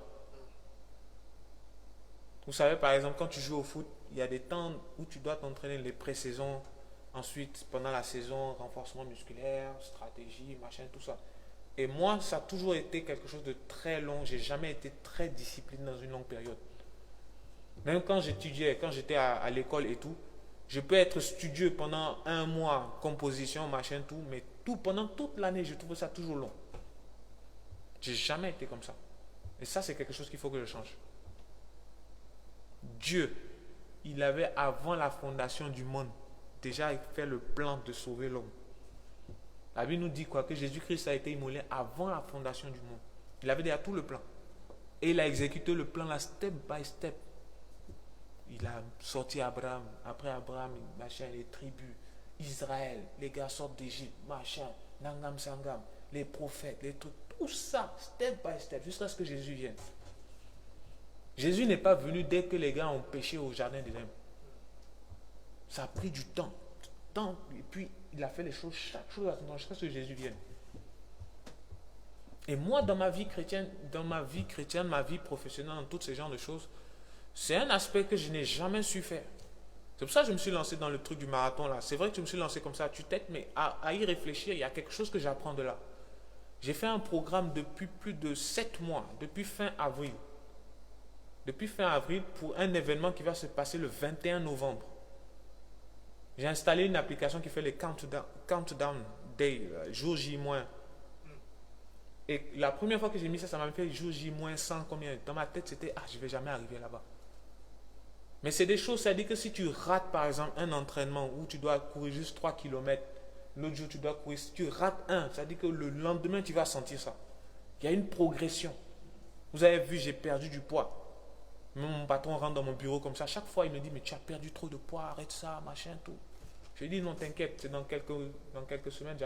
Vous savez, par exemple, quand tu joues au foot, il y a des temps où tu dois t'entraîner, les pré-saisons, ensuite, pendant la saison, renforcement musculaire, stratégie, machin, tout ça. Et moi, ça a toujours été quelque chose de très long. J'ai jamais été très discipliné dans une longue période. Même quand j'étudiais, quand j'étais à l'école et tout, je peux être studieux pendant un mois, composition, machin, tout, mais pendant toute l'année, je trouve ça toujours long. J'ai jamais été comme ça. Et ça, c'est quelque chose qu'il faut que je change. Dieu, il avait avant la fondation du monde, déjà fait le plan de sauver l'homme. La Bible nous dit quoi? Que Jésus-Christ a été immolé avant la fondation du monde. Il avait déjà tout le plan. Et il a exécuté le plan là, step by step. Il a sorti Abraham, après Abraham, machin, les tribus, Israël, les gars sortent d'Égypte, machin, Nangam Sangam, les prophètes, les trucs, tout ça, step by step, jusqu'à ce que Jésus vienne. Jésus n'est pas venu dès que les gars ont péché au jardin d'Éden. Ça a pris du temps, et puis il a fait les choses, chaque chose attendant jusqu'à ce que Jésus vienne. Et moi, dans ma vie chrétienne, ma vie professionnelle, dans tous ces genres de choses, c'est un aspect que je n'ai jamais su faire. C'est pour ça que je me suis lancé dans le truc du marathon là. C'est vrai que je me suis lancé comme ça à tue-tête, mais à y réfléchir, il y a quelque chose que j'apprends de là. J'ai fait un programme depuis plus de 7 mois, depuis fin avril. Depuis fin avril pour un événement qui va se passer le 21 novembre. J'ai installé une application qui fait les countdown day, jour J-. Et la première fois que j'ai mis ça m'a fait jour J-100 combien. Dans ma tête, c'était je ne vais jamais arriver là-bas. Mais c'est des choses, ça dit que si tu rates par exemple un entraînement où tu dois courir juste 3 km, l'autre jour tu dois courir, si tu rates ça dit que le lendemain tu vas sentir ça. Il y a une progression. Vous avez vu, j'ai perdu du poids. Mon patron rentre dans mon bureau comme ça. Chaque fois, il me dit, mais tu as perdu trop de poids, arrête ça, machin, tout. Je lui dis, non, t'inquiète, c'est dans quelques semaines,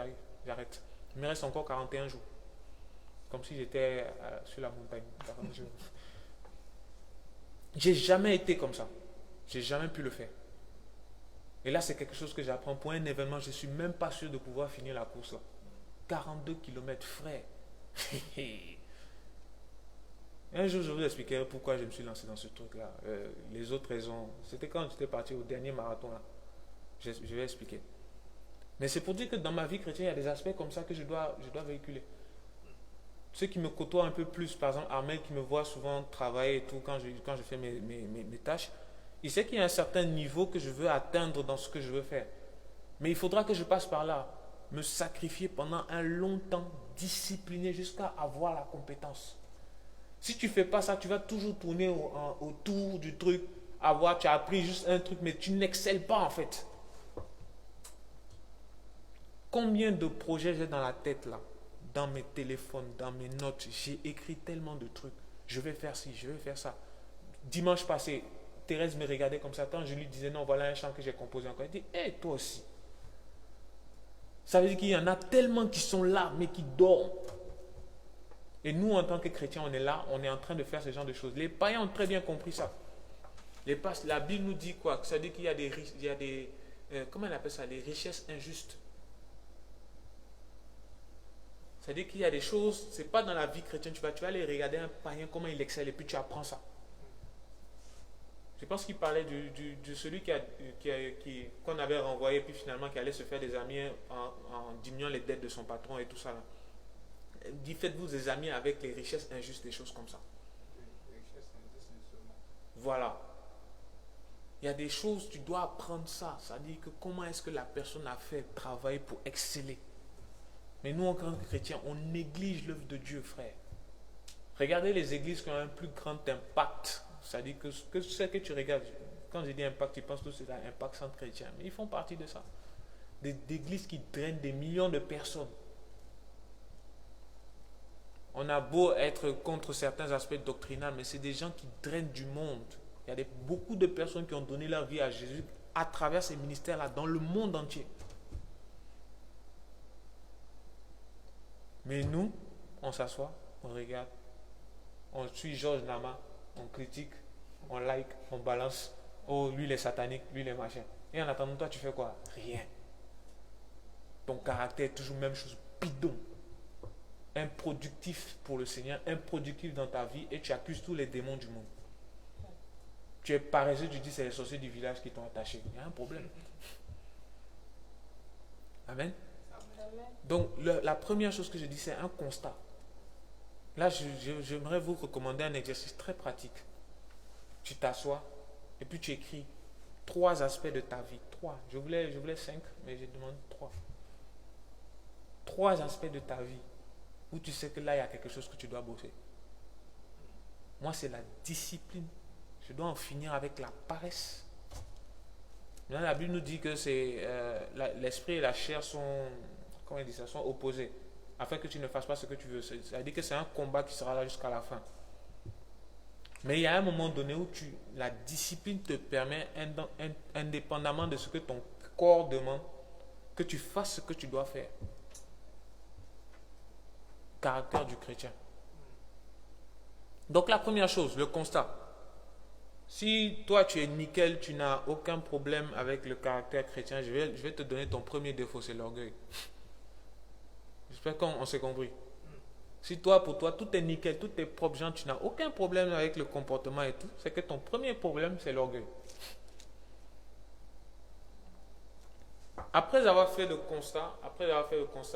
j'arrête. Il me reste encore 41 jours. Comme si j'étais sur la montagne. J'ai jamais été comme ça. J'ai jamais pu le faire. Et là, c'est quelque chose que j'apprends. Pour un événement, je ne suis même pas sûr de pouvoir finir la course là. 42 km frais. Un jour, je vous expliquerai pourquoi je me suis lancé dans ce truc-là. Les autres raisons, c'était quand j'étais parti au dernier marathon là. Je vais expliquer. Mais c'est pour dire que dans ma vie chrétienne, il y a des aspects comme ça que je dois véhiculer. Ceux qui me côtoient un peu plus, par exemple Armel qui me voit souvent travailler et tout, quand je fais mes tâches, il sait qu'il y a un certain niveau que je veux atteindre dans ce que je veux faire. Mais il faudra que je passe par là, me sacrifier pendant un long temps, discipliner jusqu'à avoir la compétence. Si tu ne fais pas ça, tu vas toujours tourner autour du truc, tu as appris juste un truc, mais tu n'excelles pas en fait. Combien de projets j'ai dans la tête là, dans mes téléphones, dans mes notes. J'ai écrit tellement de trucs. Je vais faire ci, je vais faire ça. Dimanche passé, Thérèse me regardait comme ça. Quand je lui disais non, voilà un chant que j'ai composé encore. Elle dit, hé, toi aussi. Ça veut dire qu'il y en a tellement qui sont là, mais qui dorment. Et nous, en tant que chrétiens, on est là, on est en train de faire ce genre de choses. Les païens ont très bien compris ça. La Bible nous dit quoi? Ça dit qu'il y a des comment on appelle ça? Des richesses injustes. C'est-à-dire qu'il y a des choses, c'est pas dans la vie chrétienne, tu vas aller regarder un païen, comment il excelle, et puis tu apprends ça. Je pense qu'il parlait de celui qu'on avait renvoyé, puis finalement qui allait se faire des amis en diminuant les dettes de son patron et tout ça. Là. Il dit, faites-vous des amis avec les richesses injustes, des choses comme ça. Voilà. Il y a des choses, tu dois apprendre ça. Ça dit que comment est-ce que la personne a fait travailler pour exceller. Mais nous, en tant que chrétiens, on néglige l'œuvre de Dieu, frère. Regardez les églises qui ont un plus grand impact. C'est-à-dire que ce que tu regardes, quand je dis impact, tu penses que c'est l'impact centre chrétien. Mais ils font partie de ça. Des églises qui drainent des millions de personnes. On a beau être contre certains aspects doctrinaux, mais c'est des gens qui drainent du monde. Il y a beaucoup de personnes qui ont donné leur vie à Jésus à travers ces ministères-là, dans le monde entier. Mais nous, on s'assoit, on regarde, on suit Georges Nama, on critique, on like, on balance. Oh, lui il est satanique, lui il est machin. Et en attendant, toi tu fais quoi? Rien. Ton caractère est toujours même chose, bidon. Improductif pour le Seigneur, improductif dans ta vie, et tu accuses tous les démons du monde. Tu es paresseux, tu dis c'est les sorciers du village qui t'ont attaché. Il y a un problème. Amen. Donc, la première chose que je dis, c'est un constat. Là, j'aimerais vous recommander un exercice très pratique. Tu t'assois et puis tu écris 3 aspects de ta vie. 3. Je voulais 5, mais je demande 3. 3 aspects de ta vie où tu sais que là, il y a quelque chose que tu dois bosser. Moi, c'est la discipline. Je dois en finir avec la paresse. Maintenant, la Bible nous dit que l'esprit et la chair sont... Comment il dit ça, sont opposés, afin que tu ne fasses pas ce que tu veux. C'est-à-dire que c'est un combat qui sera là jusqu'à la fin. Mais il y a un moment donné où la discipline te permet, indépendamment de ce que ton corps demande, que tu fasses ce que tu dois faire. Caractère du chrétien. Donc la première chose, le constat. Si toi tu es nickel, tu n'as aucun problème avec le caractère chrétien, je vais te donner ton premier défaut, c'est l'orgueil. J'espère qu'on s'est compris. Si pour toi, tout est nickel, tout est propre, genre, tu n'as aucun problème avec le comportement et tout, c'est que ton premier problème, c'est l'orgueil. Après avoir fait le constat,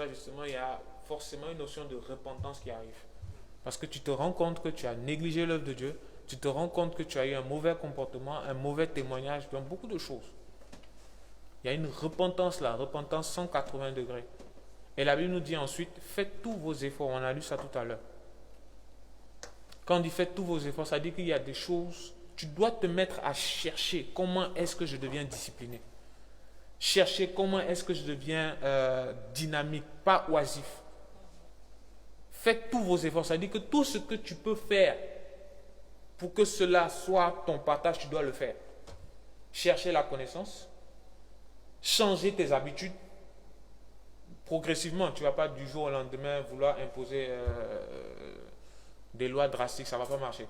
justement, il y a forcément une notion de repentance qui arrive. Parce que tu te rends compte que tu as négligé l'œuvre de Dieu, tu te rends compte que tu as eu un mauvais comportement, un mauvais témoignage, dans beaucoup de choses. Il y a une repentance là, repentance 180 degrés. Et la Bible nous dit ensuite, faites tous vos efforts. On a lu ça tout à l'heure. Quand on dit faites tous vos efforts, ça dit qu'il y a des choses, tu dois te mettre à chercher comment est-ce que je deviens discipliné. Chercher comment est-ce que je deviens dynamique, pas oisif. Faites tous vos efforts. Ça dit que tout ce que tu peux faire pour que cela soit ton partage, tu dois le faire. Chercher la connaissance, changer tes habitudes. Progressivement, tu ne vas pas du jour au lendemain vouloir imposer des lois drastiques, ça ne va pas marcher.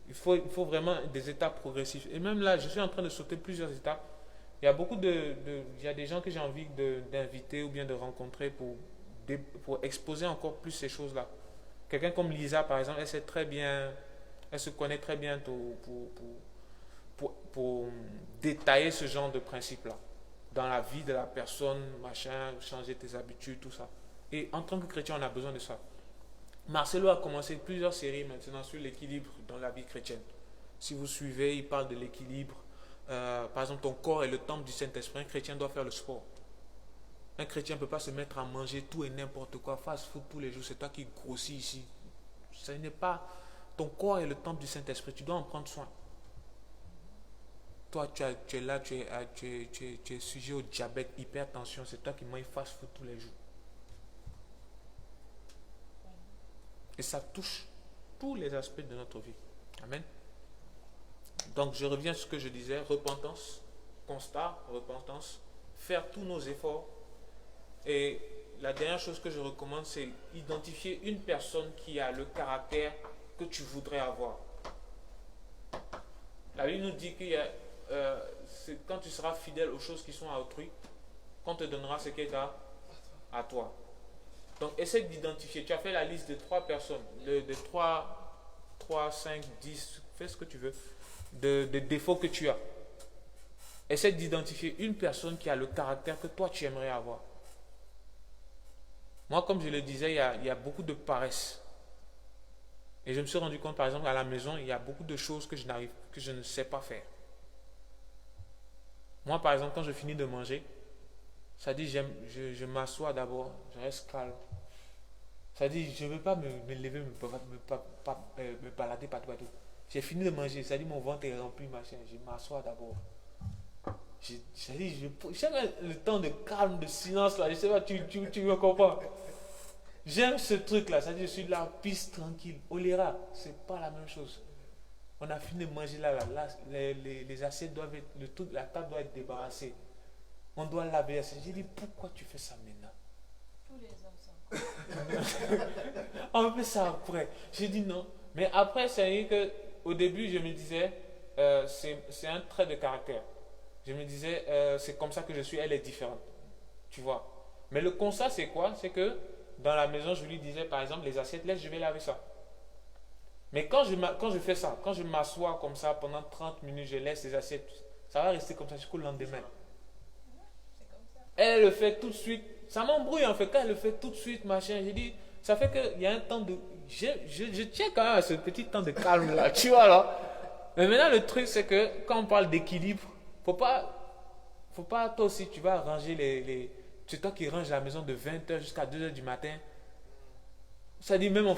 Il faut vraiment des étapes progressives. Et même là, je suis en train de sauter plusieurs étapes. Il y a il y a des gens que j'ai envie d'inviter ou bien de rencontrer pour exposer encore plus ces choses-là. Quelqu'un comme Lisa, par exemple, elle se connaît très bien pour détailler ce genre de principes-là. Dans la vie de la personne, machin, changer tes habitudes, tout ça. Et en tant que chrétien, on a besoin de ça. Marcelo a commencé plusieurs séries maintenant sur l'équilibre dans la vie chrétienne. Si vous suivez, il parle de l'équilibre. Par exemple, ton corps est le temple du Saint-Esprit. Un chrétien doit faire le sport. Un chrétien ne peut pas se mettre à manger tout et n'importe quoi, fast-food tous les jours. C'est toi qui grossis ici. Ce n'est pas... Ton corps est le temple du Saint-Esprit. Tu dois en prendre soin. toi, tu es là, tu es sujet au diabète, hypertension, c'est toi qui manges fast-food tous les jours. Et ça touche tous les aspects de notre vie. Amen. Donc je reviens sur ce que je disais, repentance, constat, repentance, faire tous nos efforts. Et la dernière chose que je recommande, c'est identifier une personne qui a le caractère que tu voudrais avoir. La Bible nous dit qu'il y a, c'est quand tu seras fidèle aux choses qui sont à autrui, qu'on te donnera ce qui est à toi. Donc essaie d'identifier. Tu as fait la liste de 3 personnes, de 3, 5, 10, fais ce que tu veux, de défauts que tu as. Essaie d'identifier une personne qui a le caractère que toi tu aimerais avoir. Moi, comme je le disais, il y a beaucoup de paresse. Et je me suis rendu compte, par exemple, à la maison, il y a beaucoup de choses que je ne sais pas faire. Moi, par exemple, quand je finis de manger, ça dit, je m'assois d'abord, je reste calme. Ça dit, je ne veux pas me lever, me balader partout. J'ai fini de manger, ça dit, mon ventre est rempli, machin. Je m'assois d'abord. J'ai le temps de calme, de silence, là. Je sais pas, tu me comprends. J'aime ce truc-là, ça dit, je suis là, pisse tranquille. Oléra, c'est pas la même chose. On a fini de manger là, les assiettes doivent être, la table doit être débarrassée. On doit laver les assiettes. J'ai dit, pourquoi tu fais ça maintenant? Tous les hommes sont On fait ça après. J'ai dit non. Mais après, c'est vrai que au début, je me disais, c'est un trait de caractère. Je me disais, c'est comme ça que je suis, elle est différente. Tu vois. Mais le constat, c'est quoi? C'est que dans la maison, je lui disais, par exemple, les assiettes, laisse, je vais laver ça. Mais quand je fais ça, quand je m'assois comme ça pendant 30 minutes, je laisse les assiettes, ça va rester comme ça jusqu'au lendemain. Elle le fait tout de suite. Ça m'embrouille en fait. Quand elle le fait tout de suite, machin, j'ai dit, ça fait qu'il y a un temps de... Je tiens quand même à ce petit temps de calme là, tu vois là. Mais maintenant, le truc, c'est que quand on parle d'équilibre, faut pas toi aussi, tu vas ranger c'est toi qui ranges la maison de 20h jusqu'à 2h du matin. Ça dit, même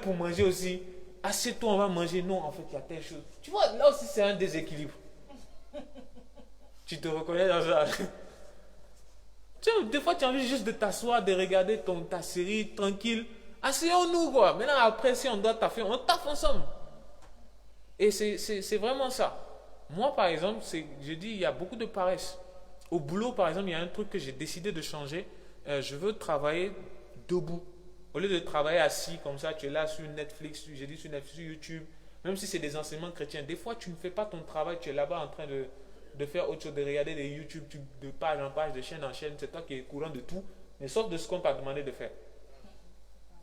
pour manger aussi, assieds-toi, on va manger. Non, en fait, il y a telle chose. Tu vois, là aussi, c'est un déséquilibre. Tu te reconnais dans ça? Tu sais, des fois, tu as envie juste de t'asseoir, de regarder ta série tranquille. Asseyons-nous, quoi. Maintenant, après, si on doit taffer, on taffe ensemble. Et c'est vraiment ça. Moi, par exemple, je dis, il y a beaucoup de paresse. Au boulot, par exemple, il y a un truc que j'ai décidé de changer. Je veux travailler debout. Au lieu de travailler assis comme ça, tu es là sur Netflix, j'ai dit sur Netflix, sur YouTube, même si c'est des enseignements chrétiens. Des fois, tu ne fais pas ton travail, tu es là-bas en train de faire autre chose, de regarder des YouTube, de page en page, de chaîne en chaîne. C'est toi qui es courant de tout, mais sauf de ce qu'on t'a demandé de faire.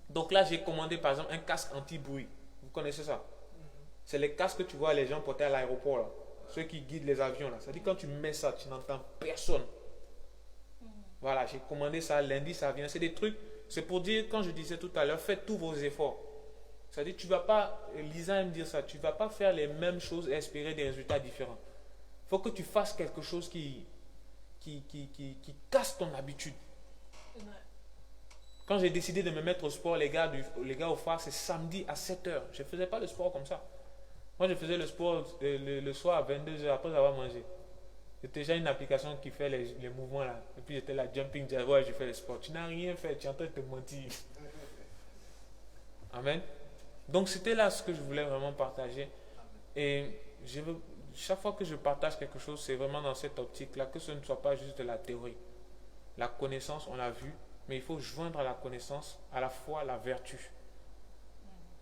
Donc là, j'ai commandé par exemple un casque anti-bruit. Vous connaissez ça? C'est les casques que tu vois les gens porter à l'aéroport, là. Ceux qui guident les avions. Là. Ça dit quand tu mets ça, tu n'entends personne. Voilà, j'ai commandé ça, lundi ça vient. C'est des trucs, c'est pour dire, quand je disais tout à l'heure, faites tous vos efforts. Ça dit, tu ne vas pas, Lisa aime dire ça, tu ne vas pas faire les mêmes choses et espérer des résultats différents. Il faut que tu fasses quelque chose qui casse ton habitude. Quand j'ai décidé de me mettre au sport, les gars au phare, c'est samedi à 7h. Je ne faisais pas le sport comme ça. Moi, je faisais le sport le soir à 22h après avoir mangé. C'était déjà une application qui fait les mouvements là. Et puis j'étais là, jumping jack, ouais, je fais le sport. Tu n'as rien fait, tu es en train de te mentir. Amen. Donc c'était là ce que je voulais vraiment partager. Et chaque fois que je partage quelque chose, c'est vraiment dans cette optique-là, que ce ne soit pas juste de la théorie. La connaissance, on l'a vu, mais il faut joindre à la connaissance à la fois la vertu.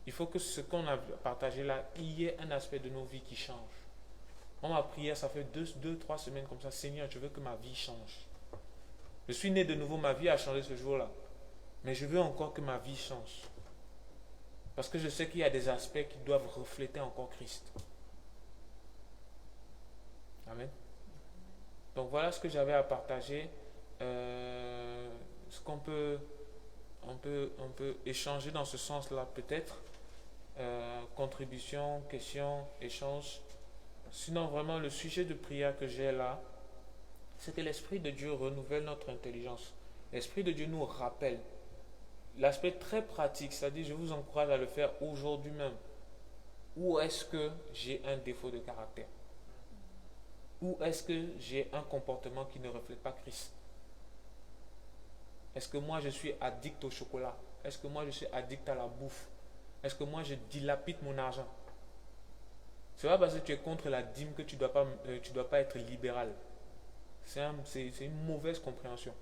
Il faut que ce qu'on a partagé là, il y ait un aspect de nos vies qui change. Moi, ma prière, ça fait 2-3 semaines comme ça. Seigneur, je veux que ma vie change. Je suis né de nouveau, ma vie a changé ce jour-là. Mais je veux encore que ma vie change. Parce que je sais qu'il y a des aspects qui doivent refléter encore Christ. Amen. Donc voilà ce que j'avais à partager. Ce qu'on peut, on peut échanger dans ce sens-là peut-être. Contribution, question, échange. Sinon, vraiment, le sujet de prière que j'ai là, c'est que l'Esprit de Dieu renouvelle notre intelligence. L'Esprit de Dieu nous rappelle. L'aspect très pratique, c'est-à-dire, je vous encourage à le faire aujourd'hui même. Où est-ce que j'ai un défaut de caractère? Ou est-ce que j'ai un comportement qui ne reflète pas Christ? Est-ce que moi je suis addict au chocolat? Est-ce que moi je suis addict à la bouffe? Est-ce que moi je dilapide mon argent? C'est pas parce que tu es contre la dîme que tu dois pas être libéral. C'est une mauvaise compréhension.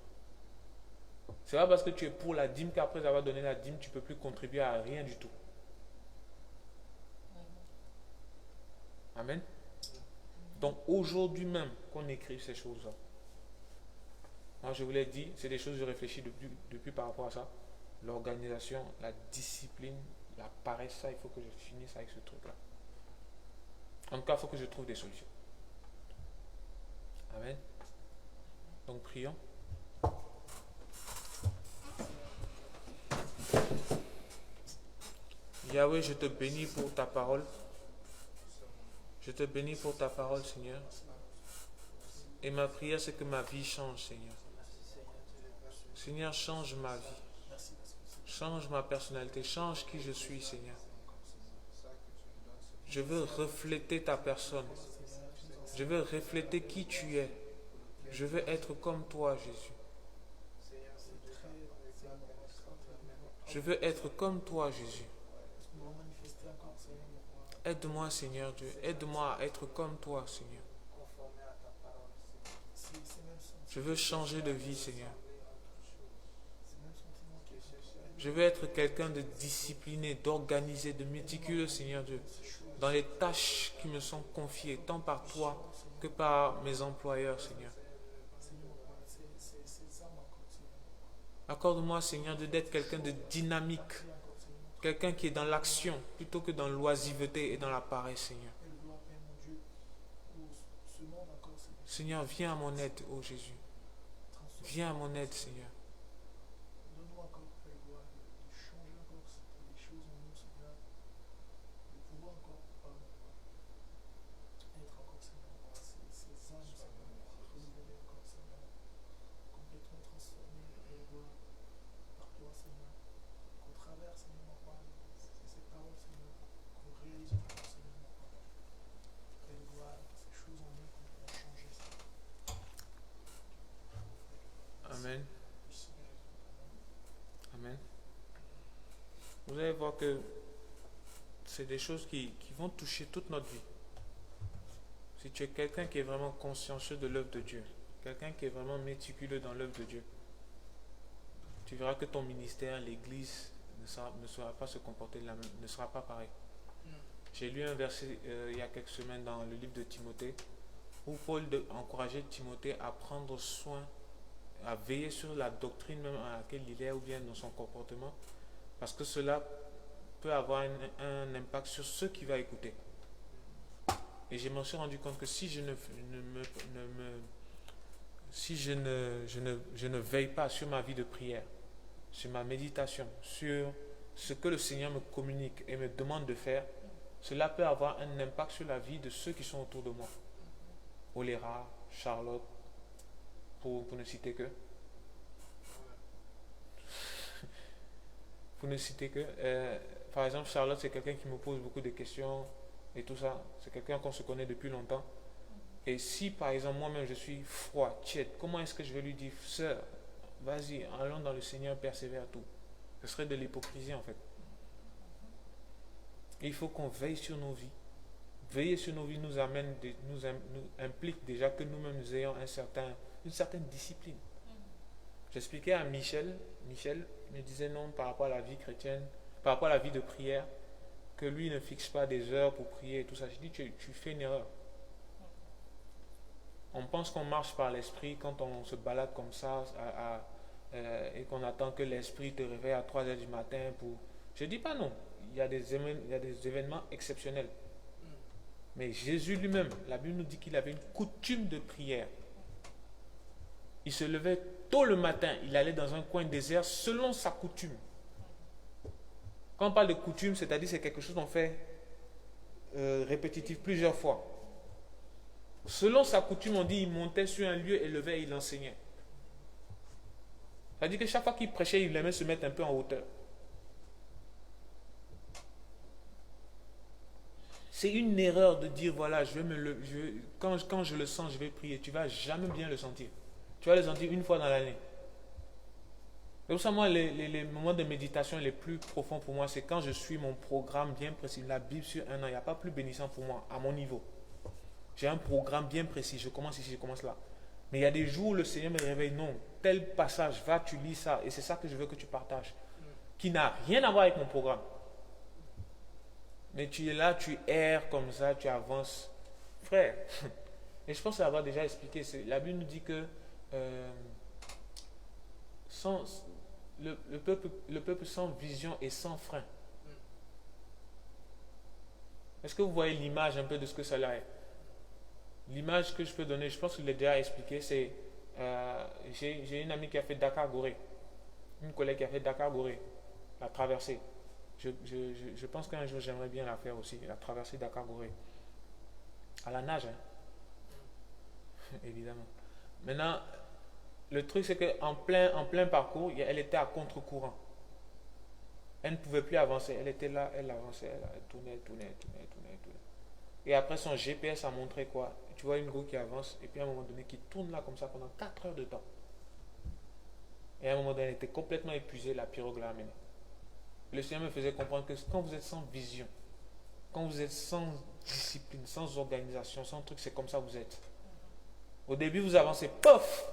C'est pas parce que tu es pour la dîme qu'après avoir donné la dîme, tu ne peux plus contribuer à rien du tout. Amen. Donc aujourd'hui même qu'on écrive ces choses-là. Moi je vous l'ai dit, c'est des choses que je réfléchis depuis par rapport à ça. L'organisation, la discipline, la paresse, ça, il faut que je finisse avec ce truc-là. En tout cas, il faut que je trouve des solutions. Amen. Donc prions. Yahweh, je te bénis pour ta parole. Je te bénis pour ta parole, Seigneur. Et ma prière, c'est que ma vie change, Seigneur. Seigneur, change ma vie. Change ma personnalité. Change qui je suis, Seigneur. Je veux refléter ta personne. Je veux refléter qui tu es. Je veux être comme toi, Jésus. Je veux être comme toi, Jésus. Aide-moi, Seigneur Dieu. Aide-moi à être comme toi, Seigneur. Je veux changer de vie, Seigneur. Je veux être quelqu'un de discipliné, d'organisé, de méticuleux, Seigneur Dieu, dans les tâches qui me sont confiées, tant par toi que par mes employeurs, Seigneur. Accorde-moi, Seigneur, d'être quelqu'un de dynamique, quelqu'un qui est dans l'action plutôt que dans l'oisiveté et dans la paresse, Seigneur. Seigneur, viens à mon aide, ô Jésus. Viens à mon aide, Seigneur. Amen. Amen. Vous allez voir que c'est des choses qui vont toucher toute notre vie. Si tu es quelqu'un qui est vraiment consciencieux de l'œuvre de Dieu, quelqu'un qui est vraiment méticuleux dans l'œuvre de Dieu, tu verras que ton ministère, l'Église, ne sera pas se comporter ne sera pas pareil. J'ai lu un verset il y a quelques semaines dans le livre de Timothée, où Paul encourageait Timothée à prendre soin, à veiller sur la doctrine même à laquelle il est ou bien dans son comportement, parce que cela peut avoir un impact sur ceux qui vont écouter. Et je m'en suis rendu compte que si je ne veille pas sur ma vie de prière, sur ma méditation, sur ce que le Seigneur me communique et me demande de faire, cela peut avoir un impact sur la vie de ceux qui sont autour de moi. Oléra, Charlotte, pour ne citer que. Pour ne citer que. Par exemple, Charlotte, c'est quelqu'un qui me pose beaucoup de questions et tout ça. C'est quelqu'un qu'on se connaît depuis longtemps. Et si, par exemple, moi-même, je suis froid, tiède, comment est-ce que je vais lui dire, sœur, vas-y, allons dans le Seigneur, persévère tout. Ce serait de l'hypocrisie, en fait. Il faut qu'on veille sur nos vies. Veiller sur nos vies nous implique déjà que nous-mêmes nous ayons une certaine discipline. J'expliquais à Michel me disait non par rapport à la vie chrétienne, par rapport à la vie de prière, que lui ne fixe pas des heures pour prier et tout ça. Je dis, tu fais une erreur. On pense qu'on marche par l'esprit quand on se balade comme ça et qu'on attend que l'esprit te réveille à 3 heures du matin pour... Je ne dis pas non. Il y a des événements exceptionnels. Mais Jésus lui-même, la Bible nous dit qu'il avait une coutume de prière. Il se levait tôt le matin, il allait dans un coin désert selon sa coutume. Quand on parle de coutume, c'est-à-dire c'est quelque chose qu'on fait répétitif plusieurs fois. Selon sa coutume, on dit il montait sur un lieu, il levait et il enseignait. C'est-à-dire que chaque fois qu'il prêchait, il aimait se mettre un peu en hauteur. C'est une erreur de dire, voilà, quand je le sens, je vais prier. Tu ne vas jamais bien le sentir. Tu vas le sentir une fois dans l'année. C'est pour ça, moi, les moments de méditation les plus profonds pour moi, c'est quand je suis mon programme bien précis. La Bible sur un an, il n'y a pas plus bénissant pour moi, à mon niveau. J'ai un programme bien précis. Je commence ici, je commence là. Mais il y a des jours où le Seigneur me réveille. Non, tel passage, va, tu lis ça. Et c'est ça que je veux que tu partages. Qui n'a rien à voir avec mon programme. Mais tu es là, tu erres comme ça, tu avances. Frère, et je pense l'avoir déjà expliqué. La Bible nous dit que le peuple sans vision et sans frein. Est-ce que vous voyez l'image un peu de ce que cela est? L'image que je peux donner, je pense que je l'ai déjà expliqué, c'est j'ai une amie qui a fait Dakar-Gorée. Une collègue qui a fait Dakar-Gorée, la traversée. Je pense qu'un jour j'aimerais bien la faire aussi, la traversée Dakar-Gorée. À la nage, hein? Évidemment. Maintenant, le truc c'est qu'en plein parcours, elle était à contre-courant. Elle ne pouvait plus avancer. Elle était là, elle avançait, elle tournait. Et après son GPS a montré quoi? Tu vois une roue qui avance et puis à un moment donné qui tourne là comme ça pendant 4 heures de temps. Et à un moment donné, elle était complètement épuisée, la pirogue l'a amenée. Le Seigneur me faisait comprendre que quand vous êtes sans vision, quand vous êtes sans discipline, sans organisation, sans truc, c'est comme ça que vous êtes. Au début, vous avancez, pof!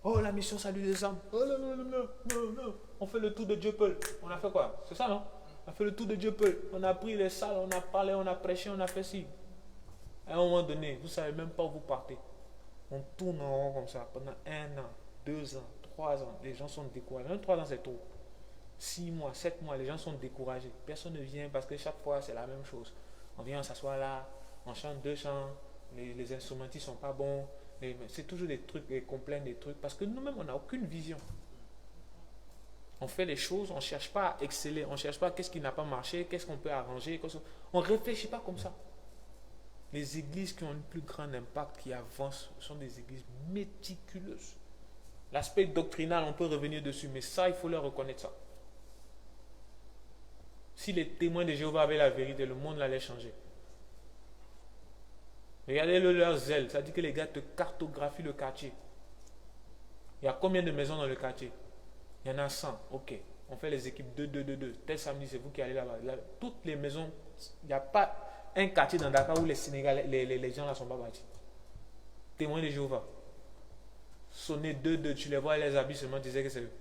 Oh, la mission Salut des âmes. Oh là là là là. On fait le tour de Dieuppeul. On a fait quoi? C'est ça, non? On a fait le tour de Dieuppeul. On a pris les salles, on a parlé, on a prêché, on a fait ci. À un moment donné, vous ne savez même pas où vous partez. On tourne en rond comme ça pendant 1 an, 2 ans, 3 ans. Les gens sont découragés. Même 3 ans, c'est trop. 6 mois, 7 mois, les gens sont découragés. Personne ne vient parce que chaque fois, c'est la même chose. On vient, on s'assoit là, on chante 2 chants, les instrumentistes ne sont pas bons. C'est toujours des trucs, et qu'on plaint des trucs, parce que nous-mêmes, on n'a aucune vision. On fait les choses, on ne cherche pas à exceller, on ne cherche pas qu'est-ce qui n'a pas marché, qu'est-ce qu'on peut arranger. On ne réfléchit pas comme ça. Les églises qui ont un plus grand impact, qui avancent, sont des églises méticuleuses. L'aspect doctrinal, on peut revenir dessus, mais ça, il faut leur reconnaître ça. Si les témoins de Jéhovah avaient la vérité, le monde allait changer. Regardez leur zèle. Ça dit que les gars te cartographient le quartier. Il y a combien de maisons dans le quartier? Il y en a 100. Ok. On fait les équipes 2. Tel samedi, c'est vous qui allez là-bas. Toutes les maisons, il n'y a pas un quartier dans Dakar où les Sénégalais, les gens là ne sont pas bâtis. Témoins de Jéhovah. Sonner 2. Tu les vois, les habits seulement disaient que c'est eux.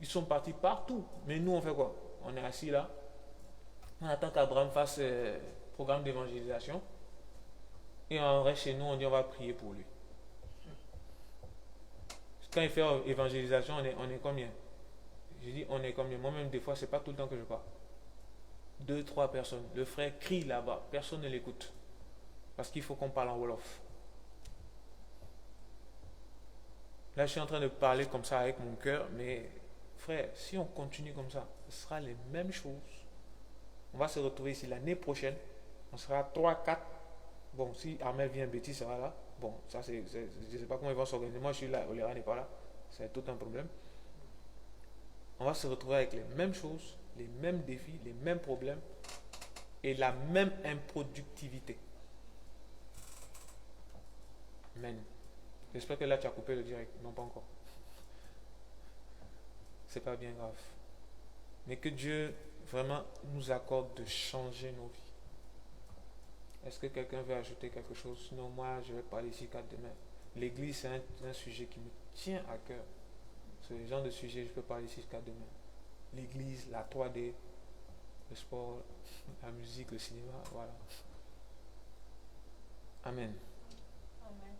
Ils sont partis partout. Mais nous, on fait quoi? On est assis là. On attend qu'Abraham fasse programme d'évangélisation. Et on reste chez nous, on dit on va prier pour lui. Quand il fait évangélisation, on est combien? Je dis on est combien? Moi-même, des fois, c'est pas tout le temps que je parle. 2, 3 personnes. Le frère crie là-bas. Personne ne l'écoute. Parce qu'il faut qu'on parle en Wolof. Là, je suis en train de parler comme ça avec mon cœur, mais frère, si on continue comme ça, ce sera les mêmes choses. On va se retrouver ici l'année prochaine. On sera 3, 4. Bon, si Armel vient, Betty sera là. Bon, ça je ne sais pas comment ils vont s'organiser. Moi, je suis là, Oléra n'est pas là. C'est tout un problème. On va se retrouver avec les mêmes choses, les mêmes défis, les mêmes problèmes et la même improductivité. Amen. J'espère que là, tu as coupé le direct. Non, pas encore. C'est pas bien grave. Mais que Dieu vraiment nous accorde de changer nos vies. Est-ce que quelqu'un veut ajouter quelque chose? Sinon, moi, je vais parler ici 4 demain. L'église, c'est un sujet qui me tient à cœur. Ce genre de sujet, je peux parler ici 4 demain. L'église, la 3D, le sport, la musique, le cinéma, voilà. Amen. Amen.